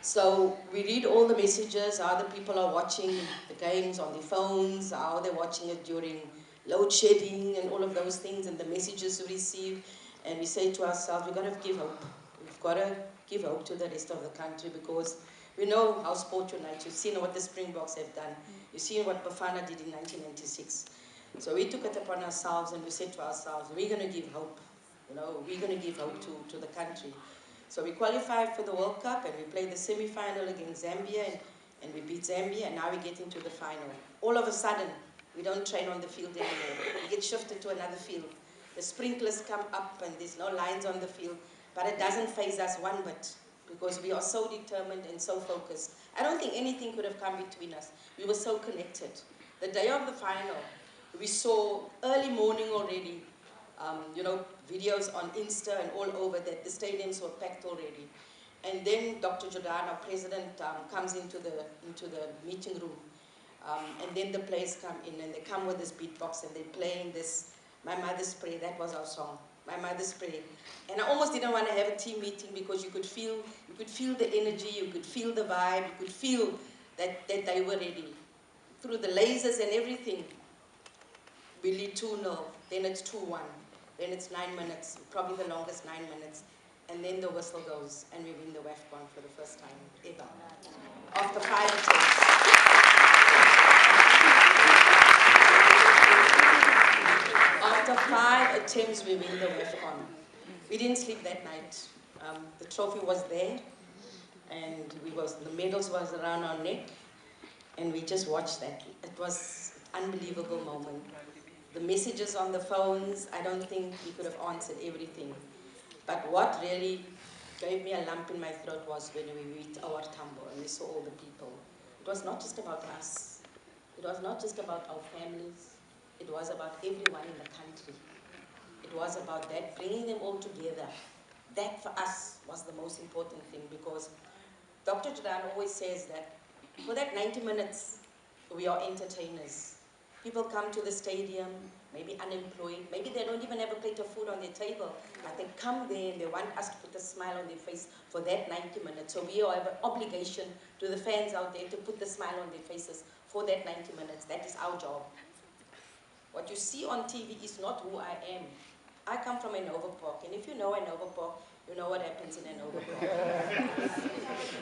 So we read all the messages, how the people are watching the games on their phones, how they're watching it during load shedding and all of those things, and the messages we receive. And we say to ourselves, we've got to give hope. We've got to give hope to the rest of the country because we know how sport unites. You've seen what the Springboks have done. You've seen what Banyana did in 1996. So we took it upon ourselves and we said to ourselves, we're going to give hope. You know, we're going to give hope to the country. So we qualified for the World Cup and we played the semi-final against Zambia and we beat Zambia and now we get into the final. All of a sudden, we don't train on the field anymore. We get shifted to another field. The sprinklers come up and there's no lines on the field, but it doesn't faze us one bit because we are so determined and so focused. I don't think anything could have come between us. We were so connected. The day of the final, we saw early morning already, you know, videos on Insta and all over that the stadiums were packed already. And then Dr. Jordan, our president, comes into the meeting room. And then the players come in and they come with this beatbox and they're playing this, My Mother's Prayer, that was our song, My Mother's Prayer. And I almost didn't want to have a team meeting because you could feel the energy, you could feel the vibe, you could feel that they were ready. Through the lasers and everything, we lead 2-0, then it's 2-1. Then it's 9 minutes, probably the longest 9 minutes. And then the whistle goes and we win the WAFCON for the first time ever. After 5 attempts. After 5 attempts, we win the WAFCON. We didn't sleep that night. The trophy was there and the medals was around our neck and we just watched that. It was an unbelievable moment. The messages on the phones, I don't think we could have answered everything. But what really gave me a lump in my throat was when we reached our Tambo and we saw all the people. It was not just about us. It was not just about our families. It was about everyone in the country. It was about that, bringing them all together. That for us was the most important thing because Dr. Jordan always says that for that 90 minutes, we are entertainers. People come to the stadium, maybe unemployed, maybe they don't even have a plate of food on their table, but they come there and they want us to put a smile on their face for that 90 minutes. So we have an obligation to the fans out there to put the smile on their faces for that 90 minutes. That is our job. What you see on TV is not who I am. I come from Anova Park, and if you know Anova Park, you know what happens in Anova Park.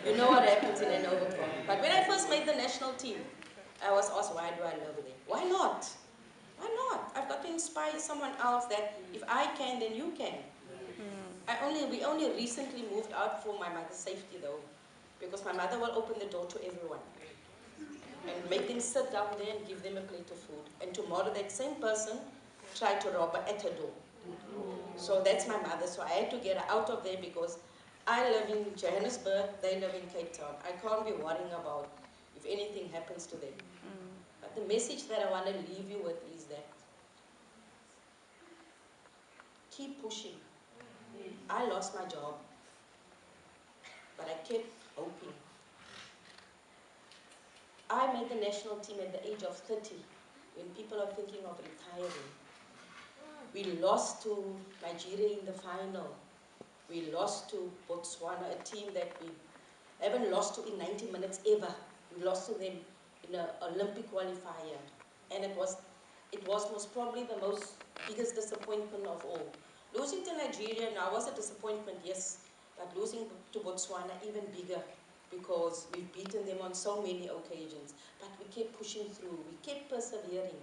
You know what happens in Anova Park. But when I first made the national team, I was asked, why do I live there? Why not? Why not? I've got to inspire someone else that if I can, then you can. We only recently moved out for my mother's safety though, because my mother will open the door to everyone and make them sit down there and give them a plate of food. And tomorrow that same person tried to rob her at her door. So that's my mother. So I had to get her out of there because I live in Johannesburg, they live in Cape Town. I can't be worrying about if anything happens to them. But the message that I want to leave you with is that keep pushing. I lost my job, but I kept hoping. I made the national team at the age of 30 when people are thinking of retiring. We lost to Nigeria in the final. We lost to Botswana, a team that we haven't lost to in 90 minutes ever. We lost to them in an Olympic qualifier. And it was most probably the biggest disappointment of all. Losing to Nigeria now was a disappointment, yes, but losing to Botswana even bigger because we've beaten them on so many occasions. But we kept pushing through, we kept persevering.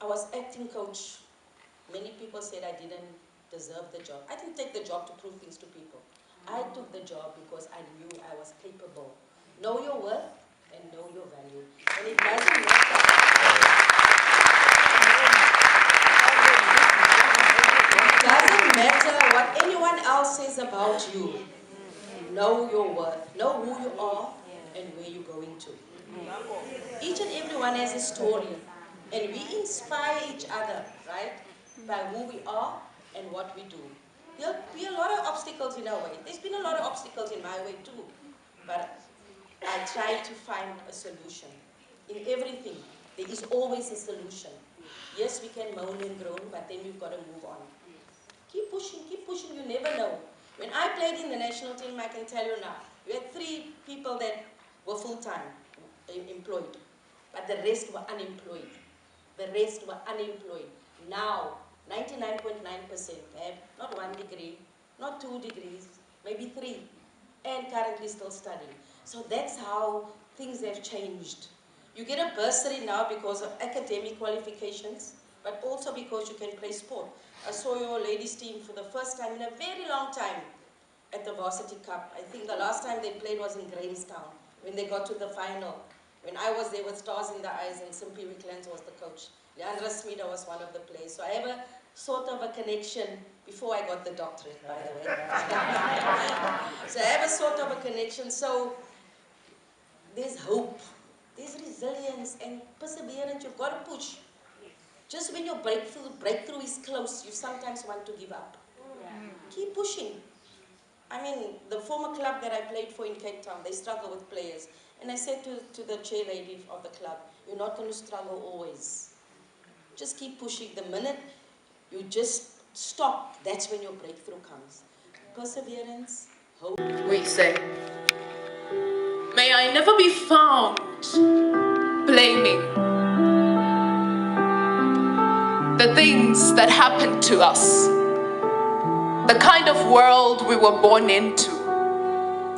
I was acting coach. Many people said I didn't deserve the job. I didn't take the job to prove things to people. I took the job because I knew I was capable. Know your worth and know your value. And it doesn't matter. It doesn't matter what anyone else says about you. Know your worth. Know who you are and where you're going to. Each and everyone has a story. And we inspire each other, right? By who we are and what we do. There'll be a lot of obstacles in our way. There's been a lot of obstacles in my way too. But I try to find a solution. In everything, there is always a solution. Yes, we can moan and groan, but then we've got to move on. Keep pushing, you never know. When I played in the national team, I can tell you now, we had 3 people that were full-time employed, but the rest were unemployed. Now, 99.9% have not 1 degree, not 2 degrees, maybe 3, and currently still studying. So that's how things have changed. You get a bursary now because of academic qualifications, but also because you can play sport. I saw your ladies team for the first time in a very long time at the Varsity Cup. I think the last time they played was in Grahamstown, when they got to the final. When I was there with stars in the eyes and Simply Wicklands was the coach. Leandra Smida was one of the players. So I have a sort of a connection before I got the doctorate, by the way. So I have a sort of a connection. So there's hope, there's resilience and perseverance. You've got to push. Just when your breakthrough is close, you sometimes want to give up. Keep pushing. I mean, the former club that I played for in Cape Town, they struggle with players. And I said to the chair lady of the club, you're not going to struggle always. Just keep pushing. The minute you just stop, that's when your breakthrough comes. Perseverance, hope. We say, may I never be found blaming the things that happened to us, the kind of world we were born into.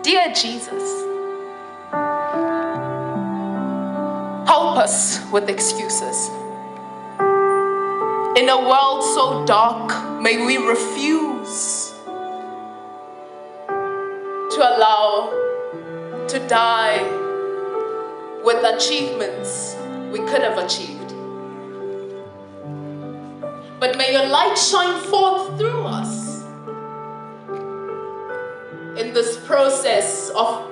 Dear Jesus, help us with excuses. In a world so dark, may we refuse to allow to die with achievements we could have achieved. But may your light shine forth through us in this process of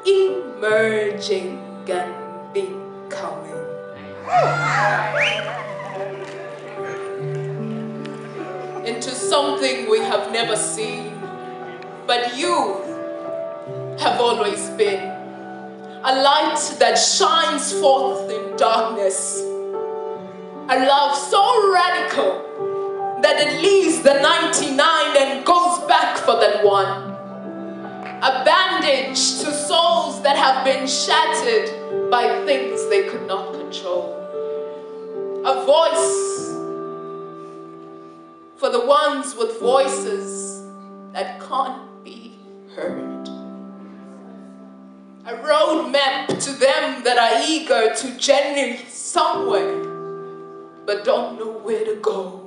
emerging and becoming. Into something we have never seen, but you have always been a light that shines forth in darkness, a love so radical that it leaves the 99 and goes back for that one, a bandage to souls that have been shattered by things they could not control, a voice for the ones with voices that can't be heard. A roadmap to them that are eager to journey somewhere, but don't know where to go.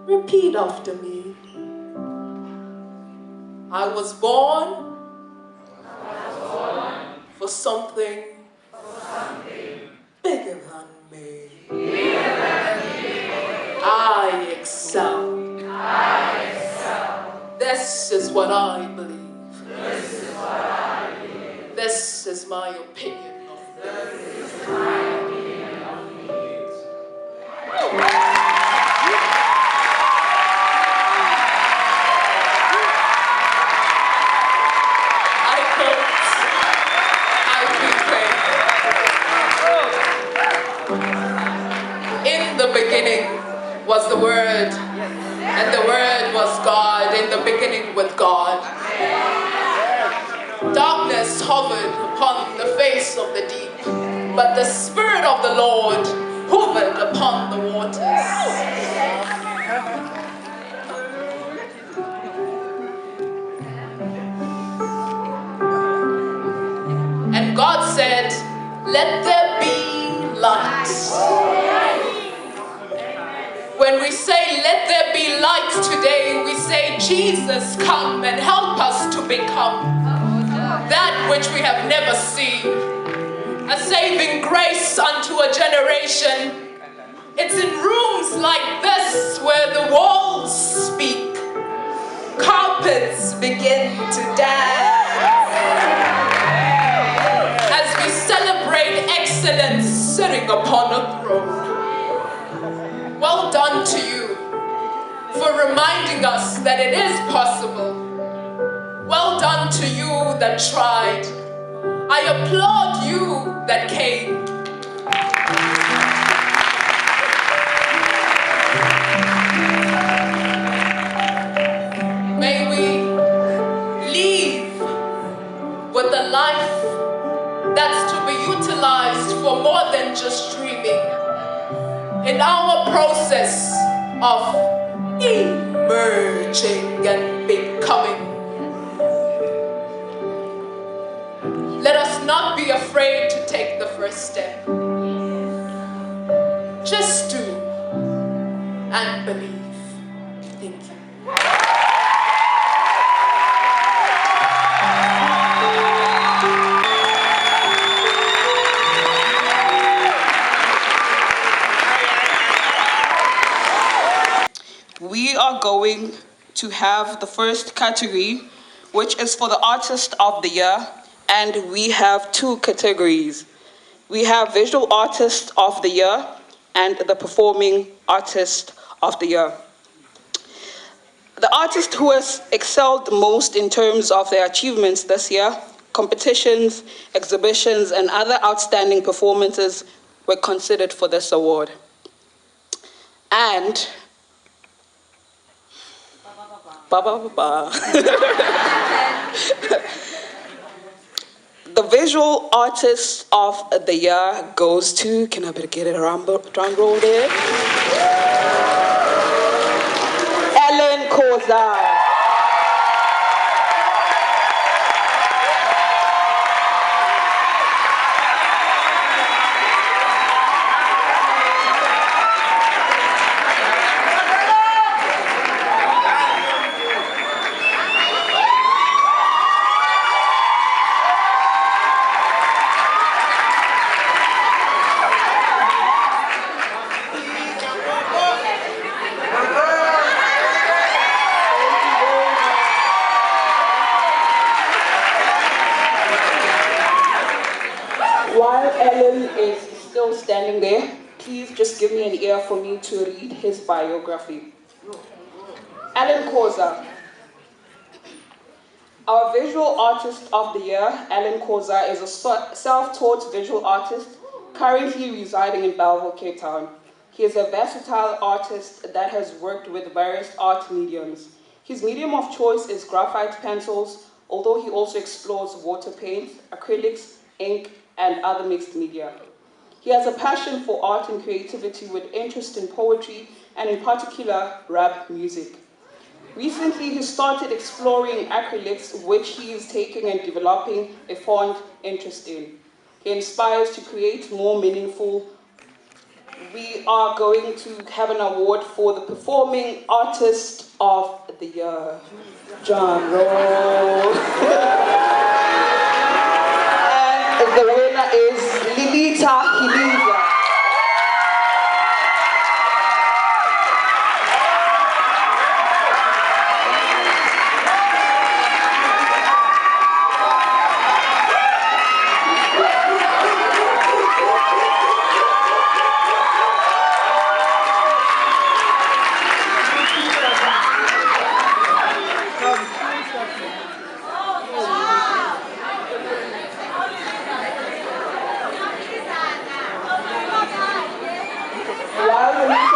Repeat after me. I was born for something bigger than me. I excel. This is what I believe. This is my opinion of In the beginning was the Word, and the Word was God, in the beginning with God. Darkness hovered upon the face of the deep, but the Spirit of the Lord hovered upon the waters. And God said, let there be light. When we say, let there be light today, we say, Jesus, come and help us to become that which we have never seen. A saving grace unto a generation. It's in rooms like this where the walls speak. Carpets begin to dance. As we celebrate excellence sitting upon a throne. Well done to you for reminding us that it is possible. Well done to you that tried. I applaud you that came. than just dreaming. In our process of emerging and becoming, let us not be afraid to take the first step. Just do and believe. Thank you. We are going to have the first category, which is for the Artist of the Year, and we have two categories. We have Visual Artist of the Year and the Performing Artist of the Year. The artist who has excelled most in terms of their achievements this year, competitions, exhibitions, and other outstanding performances were considered for this award. And the Visual Artist of the Year goes to, can I better get it around drum roll there? Ellen Koza. While Ellen is still standing there, please just give me an ear for me to read his biography. Ellen Koza. Our Visual Artist of the Year, Ellen Koza, is a self-taught visual artist currently residing in Belleville, Cape Town. He is a versatile artist that has worked with various art mediums. His medium of choice is graphite pencils, although he also explores water paint, acrylics, ink, and other mixed media. He has a passion for art and creativity with interest in poetry and in particular rap music. Recently, he started exploring acrylics, which he is taking and developing a fond interest in. He inspires to create more meaningful. We are going to have an award for the Performing Artist of the Year. John Roll. And the winner is Lilita Hiliza.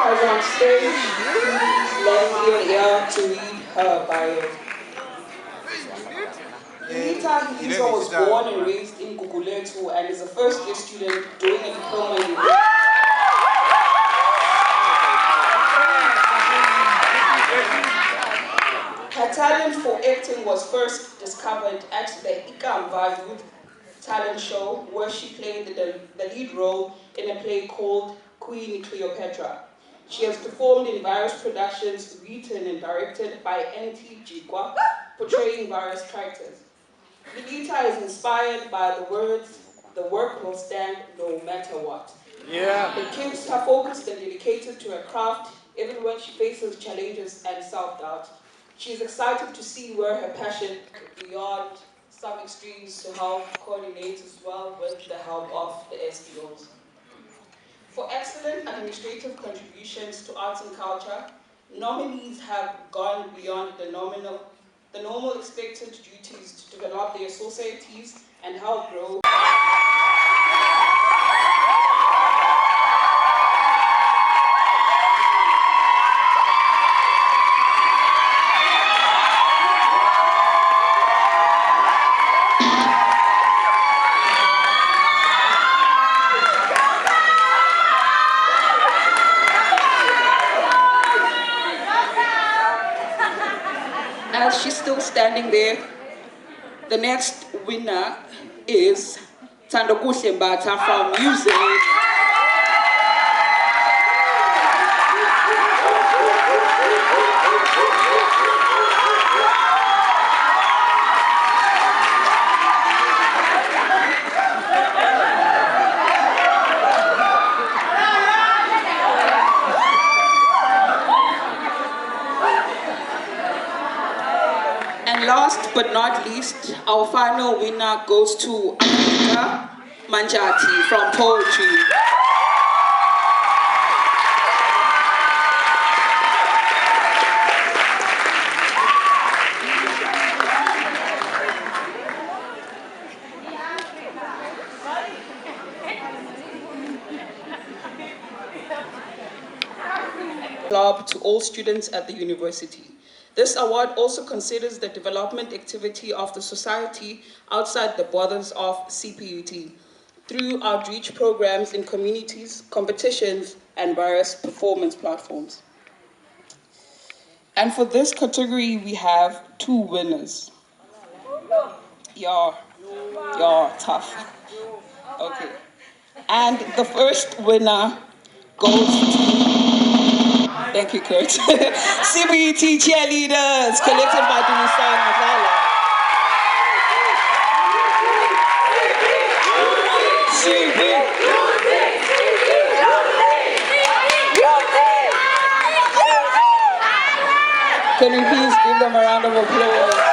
On stage, please lend me an ear to read her bio. Lilita Hiliza was born and raised in Gugulethu and is a first-year student doing a diploma in Her talent for acting was first discovered at the Ikamva Youth Talent Show, where she played the lead role in a play called Queen Cleopatra. She has performed in various productions written and directed by N.T. Jikwa, portraying various characters. Lilita is inspired by the words, "The work will stand no matter what." Yeah. It keeps her focused and dedicated to her craft, even when she faces challenges and self-doubt. She is excited to see where her passion beyond some extremes to help coordinate as well with the help of the SDOs. For excellent administrative contributions to arts and culture, nominees have gone beyond the normal expected duties to develop their societies and help grow. she's still standing there. The next winner is Tandokuhle Mbata from music. And last but not least, our final winner goes to Anita Manjati from Poetry. Club to all students at the university. This award also considers the development activity of the society outside the borders of CPUT through outreach programs in communities, competitions, and various performance platforms. And for this category, we have 2 winners. You're tough. Okay. And the first winner goes to, thank you, Kurt. CPUT Cheerleaders, collected by Dumisang Matlala. Can we please give them a round of applause?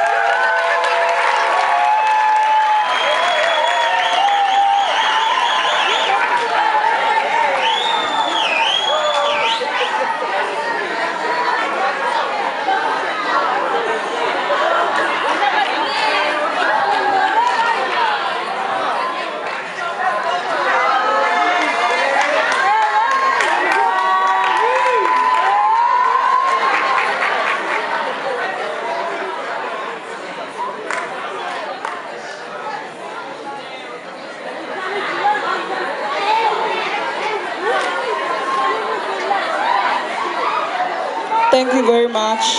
Thank you very much.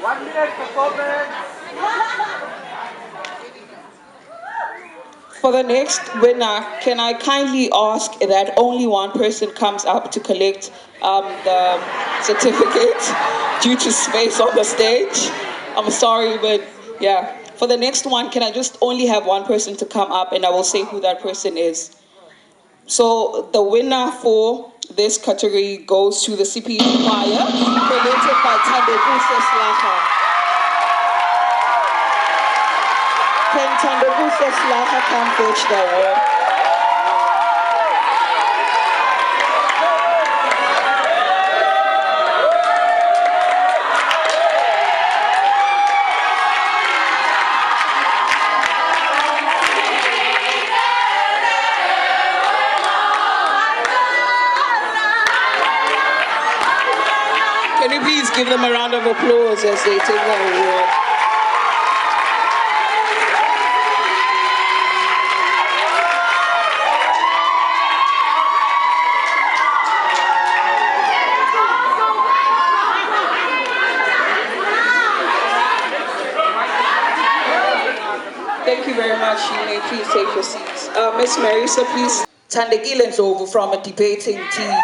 1 minute performance. For the next winner, can I kindly ask that only one person comes up to collect the certificate due to space on the stage? I'm sorry, but yeah. For the next one, can I just only have one person to come up and I will say who that person is? So the winner for this category goes to the CPUT Choir, presented by Tandokuhle Slaha. Can Tandokuhle Slaha come fetch the award? Can you please give them a round of applause as they take the award? Thank you very much. You may please take your seats. Miss Marisa, please. Tandekile Ndlovu from a debating team.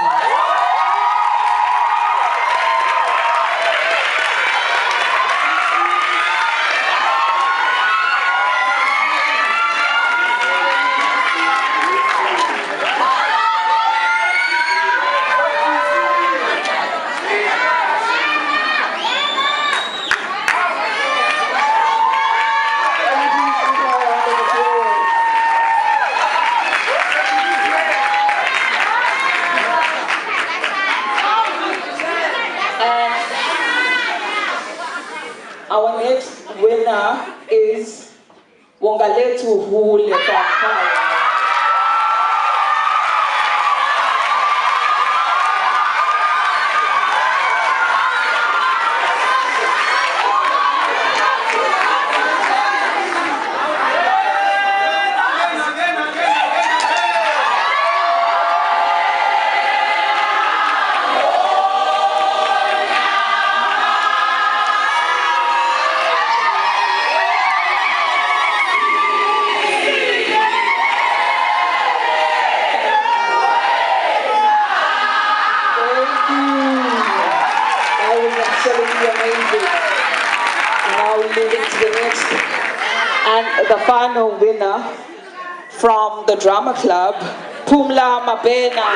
Our next winner is Wongaletu Hule from Kaya. moving to the next. And the final winner from the drama club, Pumla Mabena.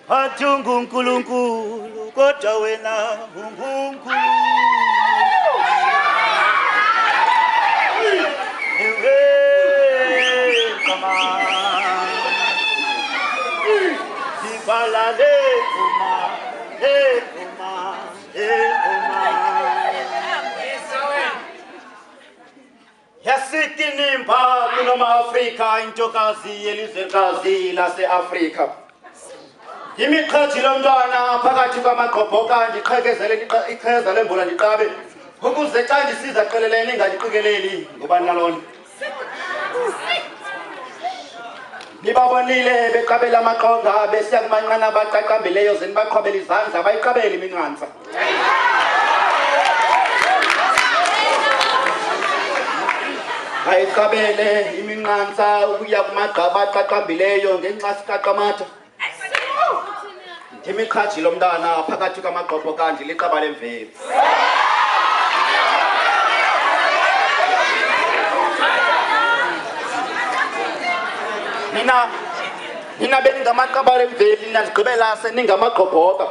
Atungu nkulunkulu kodwa wena ungunkulu. Zibalale uma, uma, Yasikinimba kunoma Afrika intokazi yelizwekazi lase-Afrika. Imiqhathi lomntwana phakathi kwamaqobhoka ndiqhekezele iqheza lemvula ndiqabe ukuze xa ndisiza qeleleni ningadiqikeleli ngobani nalona. Nibabonile beqabela amaqonga besiya kumanqana abaqaqambileyo ze nibaqhwabela izandla bayiqabele iminqantsa. Bayiqabele iminqantsa ukuya kumagqaba aqaqambileyo ngenxa sikaqamatha. Imiqhathi lomntana phakathi kwamaqobho kanti liqaba lemveli. Nina beningamaqaba lemveli nazigqibela seningamaqobhoka.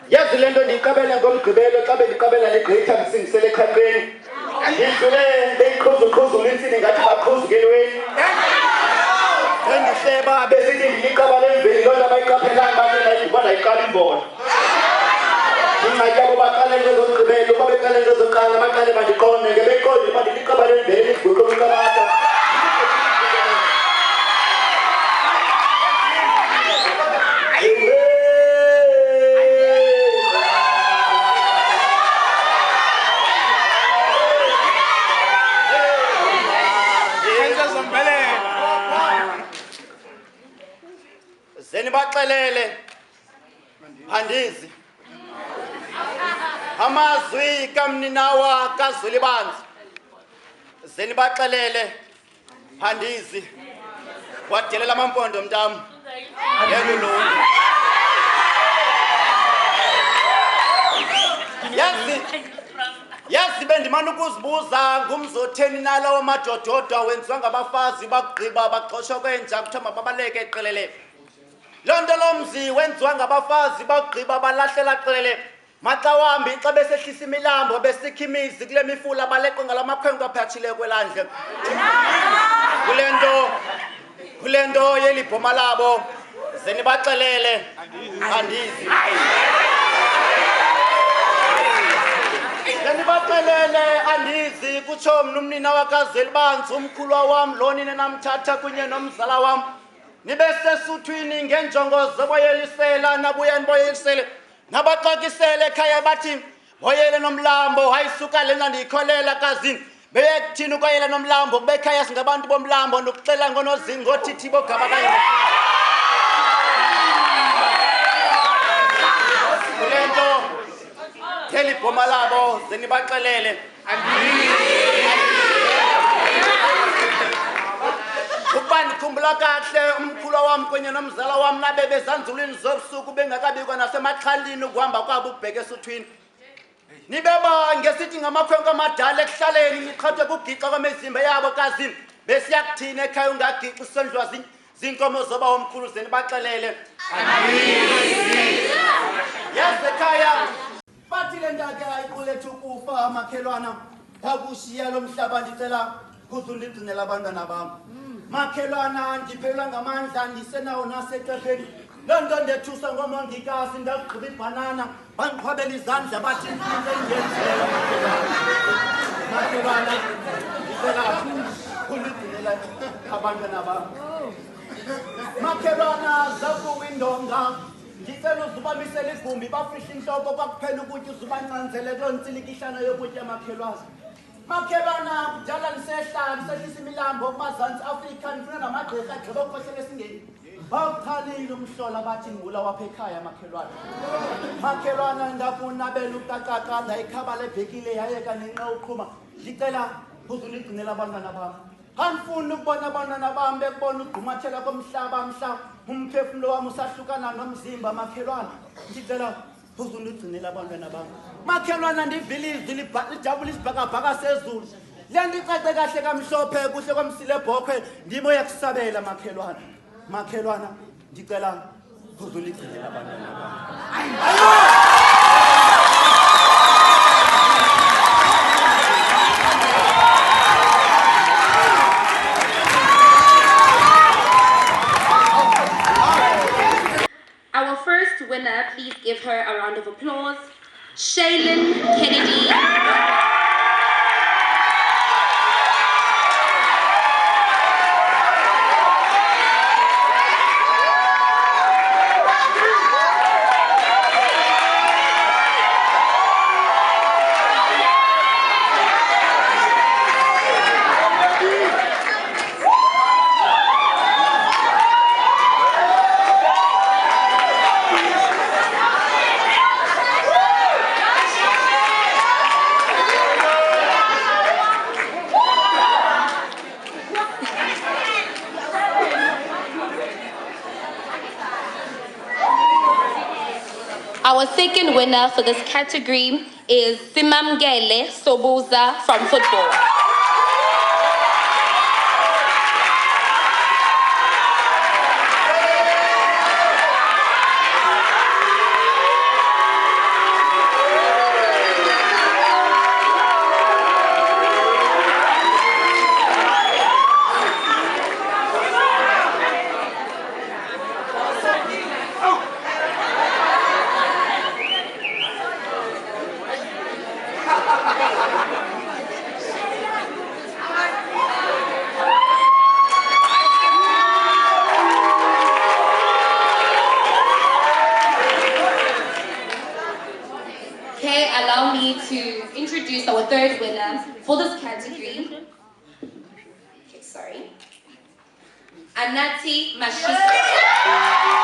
Yazi le nto ndiyiqabele ngomgqibelo xa bendiqabela legqitha ndisingisele ekhaqeni. Ndidlule beyiqhuzuqhuzula intsini ngathi baqhuzukeliweni. Endihleba besithi ndiliqaba lemveli loo nto abayiqaphelanga bafela ndibona iqala imbono. Ingxaki yabo baqale ngezokugqibela uba beqale ngezoqala baqale bandiqonde ngebeqonde uba ndiliqaba lemveli ndiguqe umqamatha. Zenibaxelele andizi amazwi kamninawa kaZwelibanzi. Zenibaxelele andizi wadelela amampondo mntam yengulungu. Yazi bendimana ukuzibuza ngumzotheni nalawo madododo wenziwa ngabafazi bakugqiba baxoshwa kwenja kuthiwa mababaleke eqelele. Loo nto lo mzi wenziwa ngabafazi bakugqiba balahlela qelele. Maxa wambi xa besehlisa imilambo besikha imizi kule mifula baleqwe ngala makhwenkwe aphathileyo kwelandle. Kule nto yeli bhoma labo zenibaxelele andizi. Zenibaxelele andizi kutsho mnumnina wakaZwelibanzi umkhulwa wam lo nina namthatha kunye nomzala wam. Nibe sesuthwini ngenjongo zoboyelisela nabuya niboyelisele nabaxokisele ekhaya bathi boyele nomlambo hayisuka lena ndiyikholela kazini beye kuthini ukoyela nomlambo kube ekhaya singabantu bomlambo nokuxela ngonozingo othithi bogaba kanye. Kule nto ngeli bhoma labo zenibaxelele ukuba ndikhumbula kahle umkhulwa wam kunye nomzala wam nabe bezanzulwini zobusuku bengakabikwa nasemaxhalini ukuhamba kwabo ukubheka esuthwini. Nibeba ngesithi ngamakhwenkwe amadala ekuhlaleni niqhathwe kugixa kwemizimba yabo kazini besiya kuthini ekhaya ungagixi usondlwa zinkomo zoba omkhulu zenibaxelele yes ekhaya bathi le ndake ayiqulethe ukufa amakhelwana yakushiya lo mhlaba ndicela kuzundigcinela abantwana bam makhelwana ndiphelwa ngamandla ndisenawo naseqepheni loo nto ndethusa ngomongikazi ndakugqiba ibhanana bandiqhwabela izandla bathi into endiyenzileyo makhelwana ndicela kundigcinela abantwana bam makhelwana zakuwindonga ndicela uzubamisela igumbi bafihla intloko kwakuphela ukutya uzubancanzele kuloo ntsilikishana yokutya makhelwana makhelwana kudala ndisehlisa imilambo kumazantsi afrika ndifuna namagqirha agqiba ukukhohlela esingeni bawuchalile umhlola bathi ngula wapha ekhaya makhelwana ndakunabela uqaqaqa ndayikhabala ebhekile yayeka nenxa uqhuma ndicela uzundigcinela abantwana bam andifuni ukubona abantwana bam bekubona ugqumathela komhlaba mhla umphefumlo wam usahlukana nomzimba makhelwana ndicela uzundigcinela abantwana bam makhelwana ndivile izwi lijabula isibhakabhaka sezulu le ndicace kahle kamhlophe kuhle komsile ebhokhwe ndimo yakusabela makhelwana ndicela uzundigcinela abantwana bam Our first winner, please give her a round of applause. Shaylin Kennedy. Our second winner for this category is Simamgele Sobuza from football. Allow me to introduce our third winner for this category. Okay, sorry. Anati Mashika.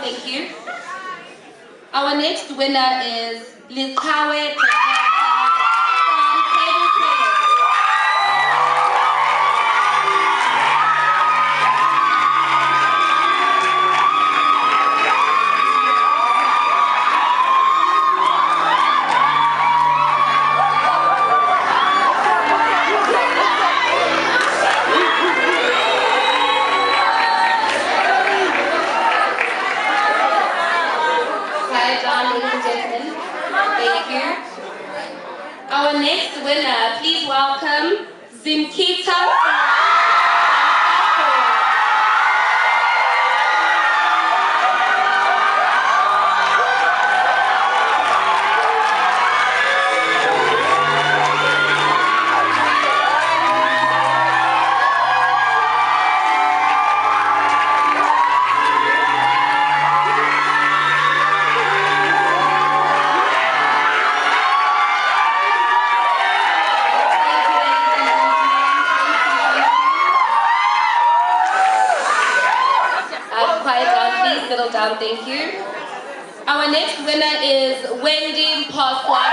Thank you. Our next winner is Likawe from Table Tennis. Our next winner, please welcome Zimkita. Wow, thank you. Our next winner is Wendy Paswa.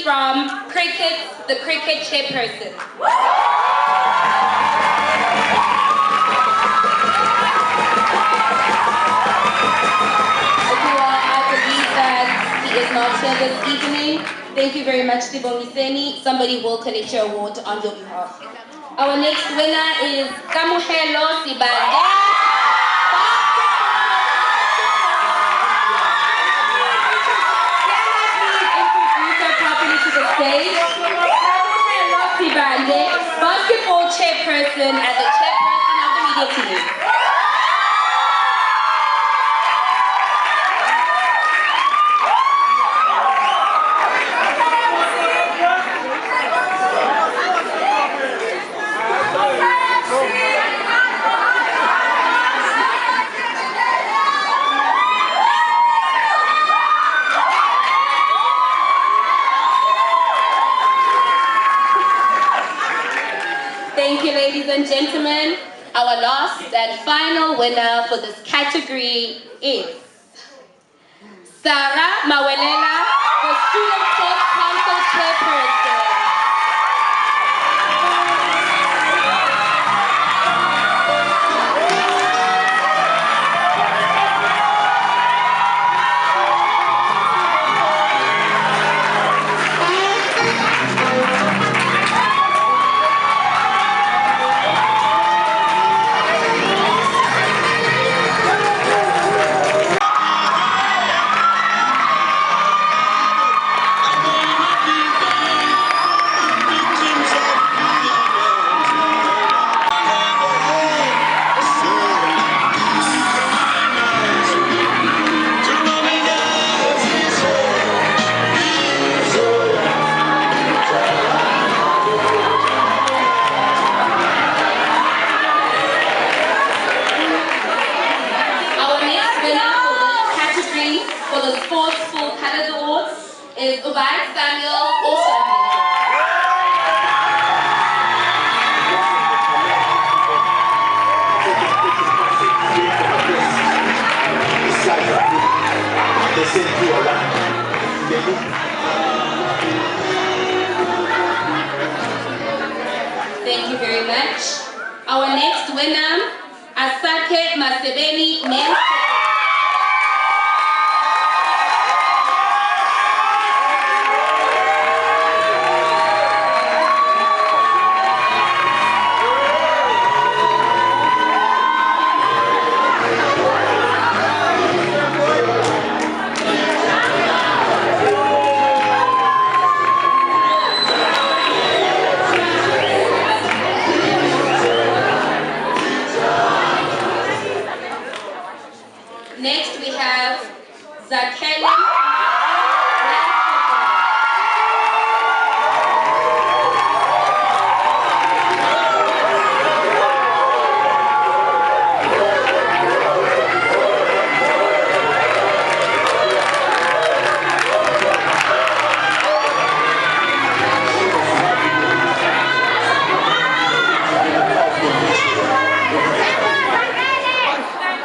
From the cricket chairperson. I believe that he is not here this evening. Thank you very much, Sibongiseni. Somebody will collect your award on your behalf. Our next winner is Kamuhelo Sibande. Basketball chairperson and the chairperson of the media team. Thank you, ladies and gentlemen. Our last and final winner for this category is Sarah Mawelela, the Student Sports Council chairperson. Thank you very much. Our next winner, Asake Masebeni Mensa. Next we have Zakeli.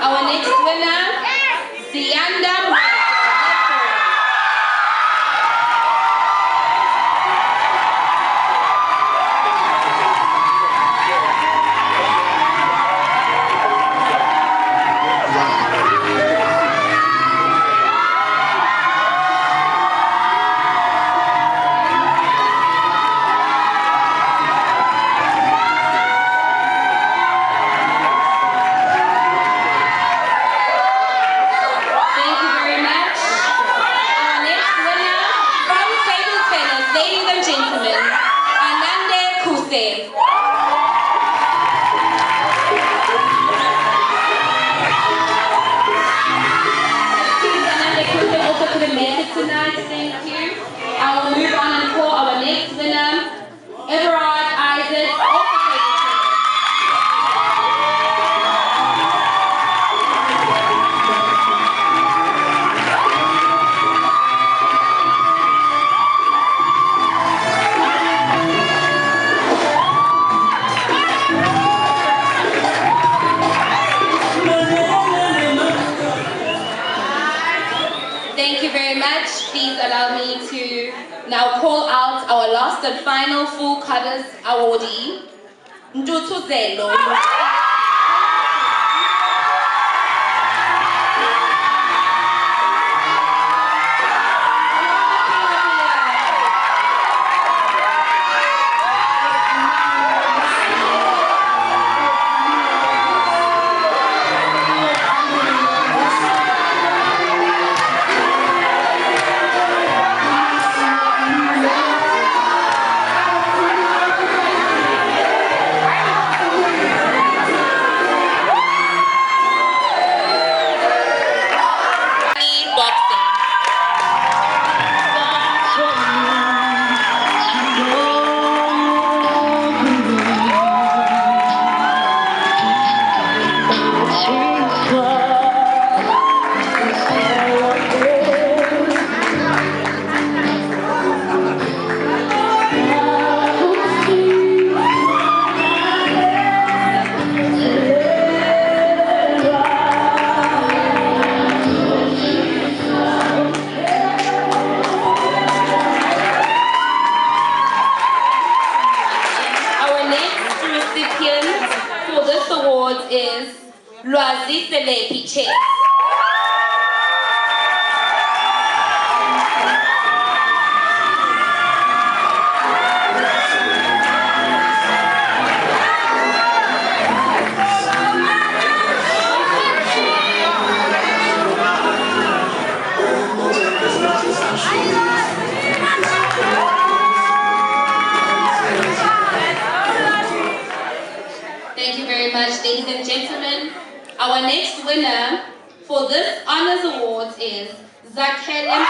Our next winner, Sianda. now call out our last and final Full Colors awardee, Ndutuzelo. Is Lwazisele Piche. Thank you very much, ladies and gentlemen. Our next winner for this Honors Awards is Zakele.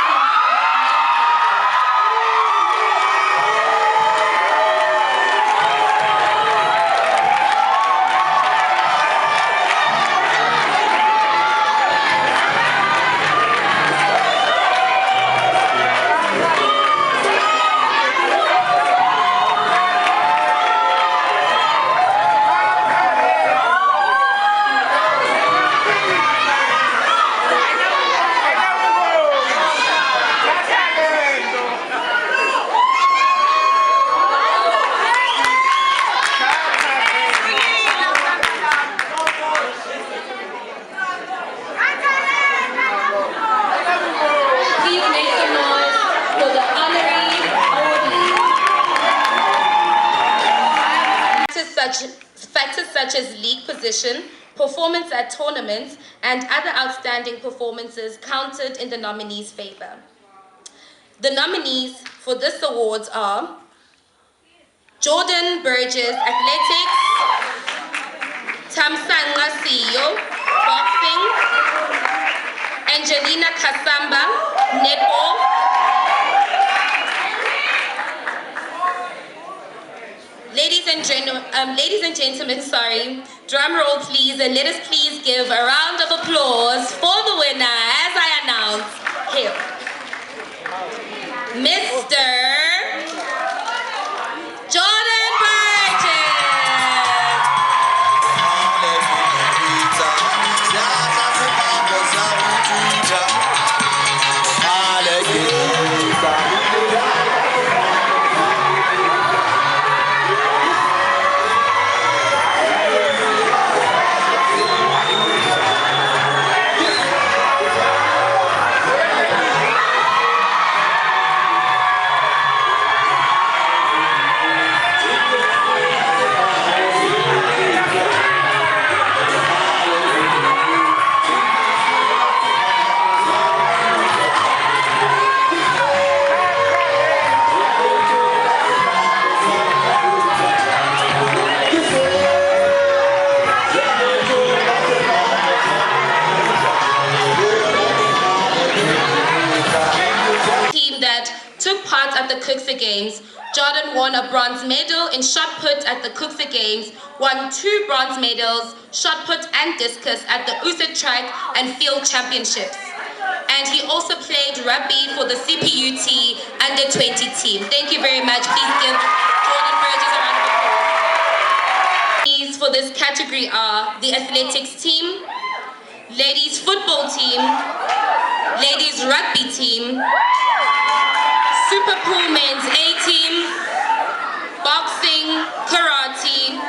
Factors such as league position, performance at tournaments, and other outstanding performances counted in the nominees' favor. The nominees for this awards are Jordan Burgess, Athletics, Tamsanqa Siyo, Boxing, Angelina Kasamba, Netball, Ladies and gentlemen, drum roll please, and let us please give a round of applause for the winner as I announce him. Mr. Jordan Burgess. At the Cooksa Games, Jordan won a bronze medal in shot put at the Cooksa Games, won 2 bronze medals, shot put and discus at the USA Track and Field Championships. And he also played rugby for the CPUT Under-20 team. Thank you very much. Please give Jordan Burgess a round of applause. These for this category are the athletics team, ladies football team, ladies rugby team, Super Pool Men's A Team, Boxing, Karate,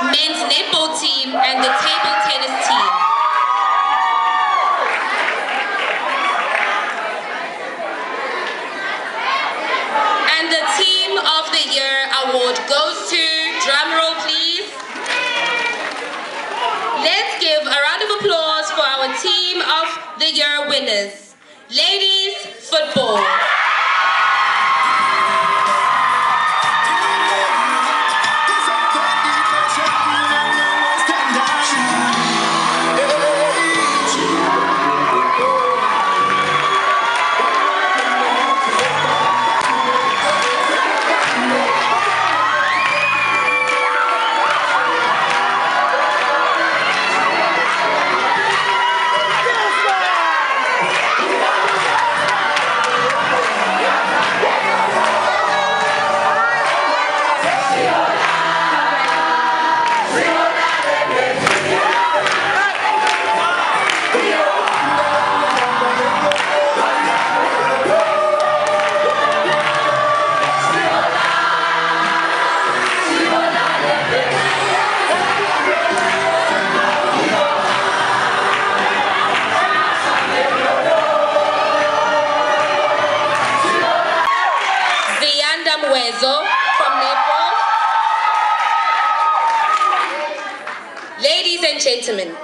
Men's Netball Team, and the Table Tennis Team. And the Team of the Year award goes to, drumroll please. Let's give a round of applause for our Team of the Year winners. Ladies Football. From Nepal. Ladies and gentlemen,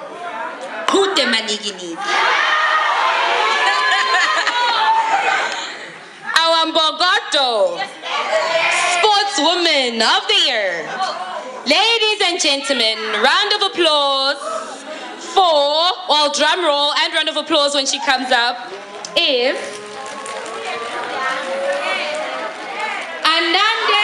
Kute Manigini. Our Bogoto Sportswoman of the Year. Ladies and gentlemen, round of applause for, well, drum roll and round of applause when she comes up, is Anande.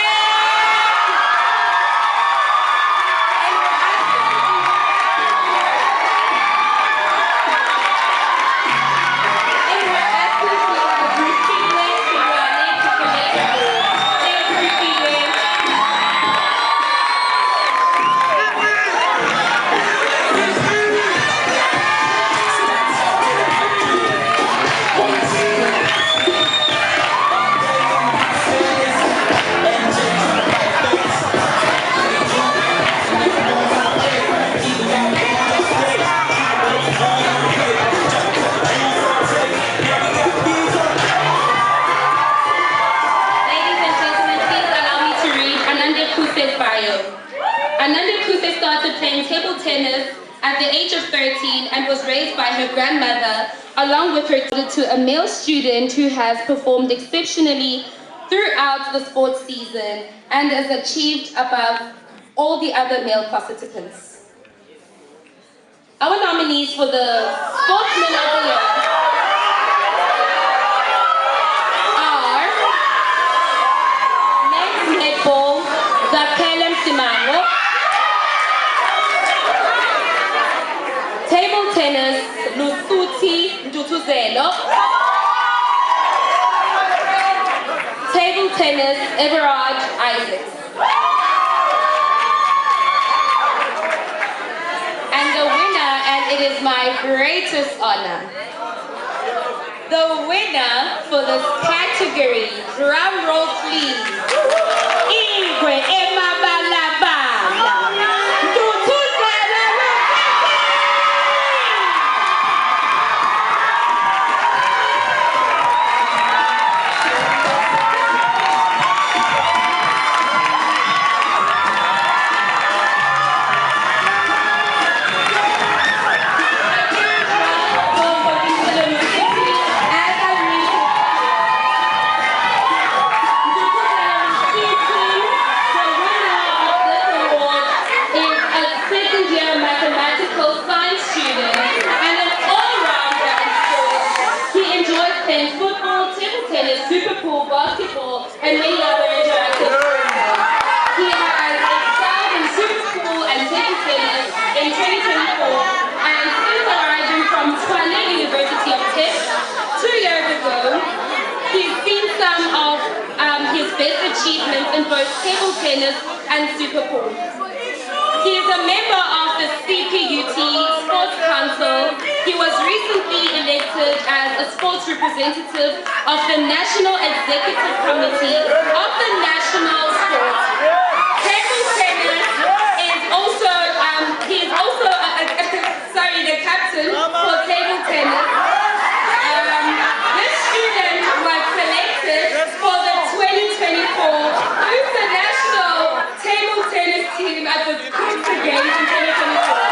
Table tennis at the age of 13 and was raised by her grandmother along with her to a male student who has performed exceptionally throughout the sports season and has achieved above all the other male participants. Our nominees for the Sportsman of the Year are men's netball, Zakelem Simango, table tennis, Lusuti Ndutuzelo, table tennis, Everard Isaacs. And the winner, and it is my greatest honor, the winner for this category, drum roll please, Ingwe Emabalabala. Super Pool, basketball, and many other interactive programs. He has excelled in Super Pool and table tennis in 2024, and since arriving from Tshwane University of Tech 2 years ago, he's seen some of his best achievements in both table tennis and Super Pool. He is a member of the CPUT Sports Council. He was recently elected as a a sports representative of the National Executive Committee of the National Sports. Table tennis is also, he is also, the captain for table tennis. This student was selected for the 2024 International Table Tennis team at the Winter Games in 2024.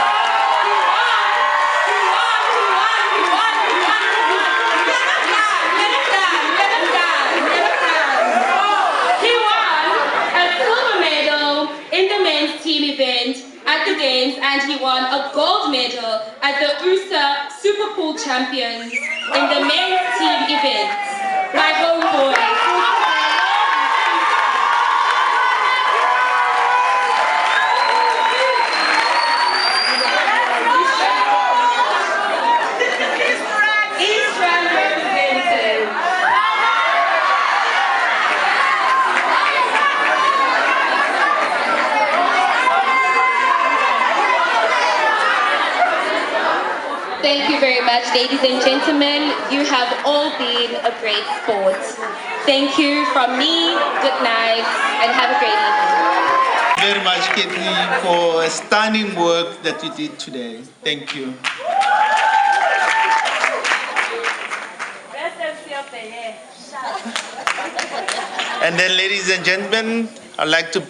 At the games, and he won a gold medal at the USA Super Pool Champions in the men's team event. My homeboy. Thank you very much, ladies and gentlemen. You have all been a great sport. Thank you from me, good night, and have a great evening. Very much, Katie, for a stunning work that you did today. Thank you. And then, ladies and gentlemen, I'd like to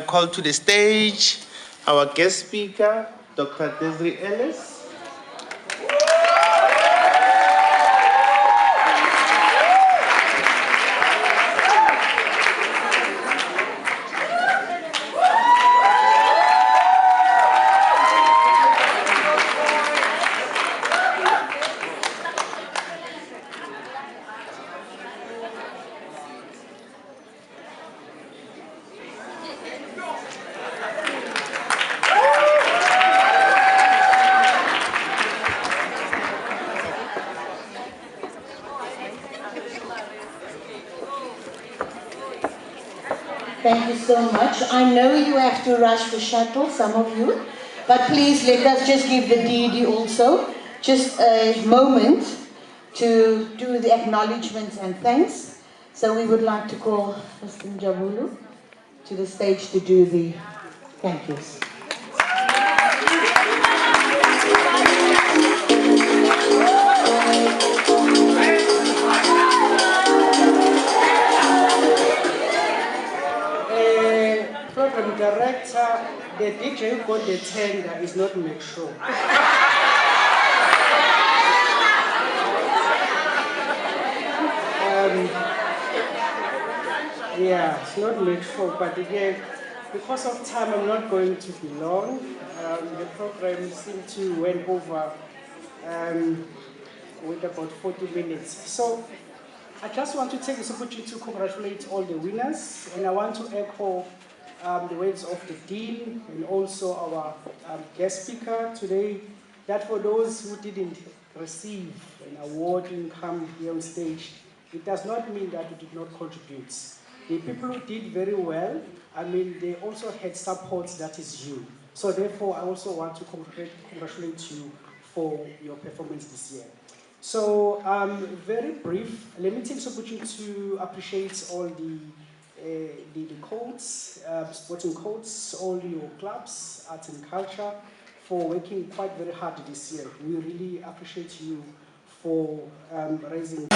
call to the stage our guest speaker, Dr. Desiree Ellis. Thank you so much. I know you have to rush the shuttle, some of you, but please let us just give the DD also just a moment to do the acknowledgements and thanks. So we would like to call Mr. Njabulu to the stage to do the thank yous. Program director, the DJ who got the tender is not make sure. Yeah, it's not make sure, but again, because of time, I'm not going to be long. The program seemed to went over with about 40 minutes. So I just want to take this opportunity to congratulate all the winners, and I want to echo the words of the Dean and also our guest speaker today, that for those who didn't receive an award and come here on stage, it does not mean that you did not contribute. The people who did very well, I mean, they also had support that is you. So therefore, I also want to congratulate you for your performance this year. So, very brief, let me take this opportunity to appreciate all the coaches, sporting coaches, all your clubs, arts and culture, for working quite very hard this year. We really appreciate you for raising.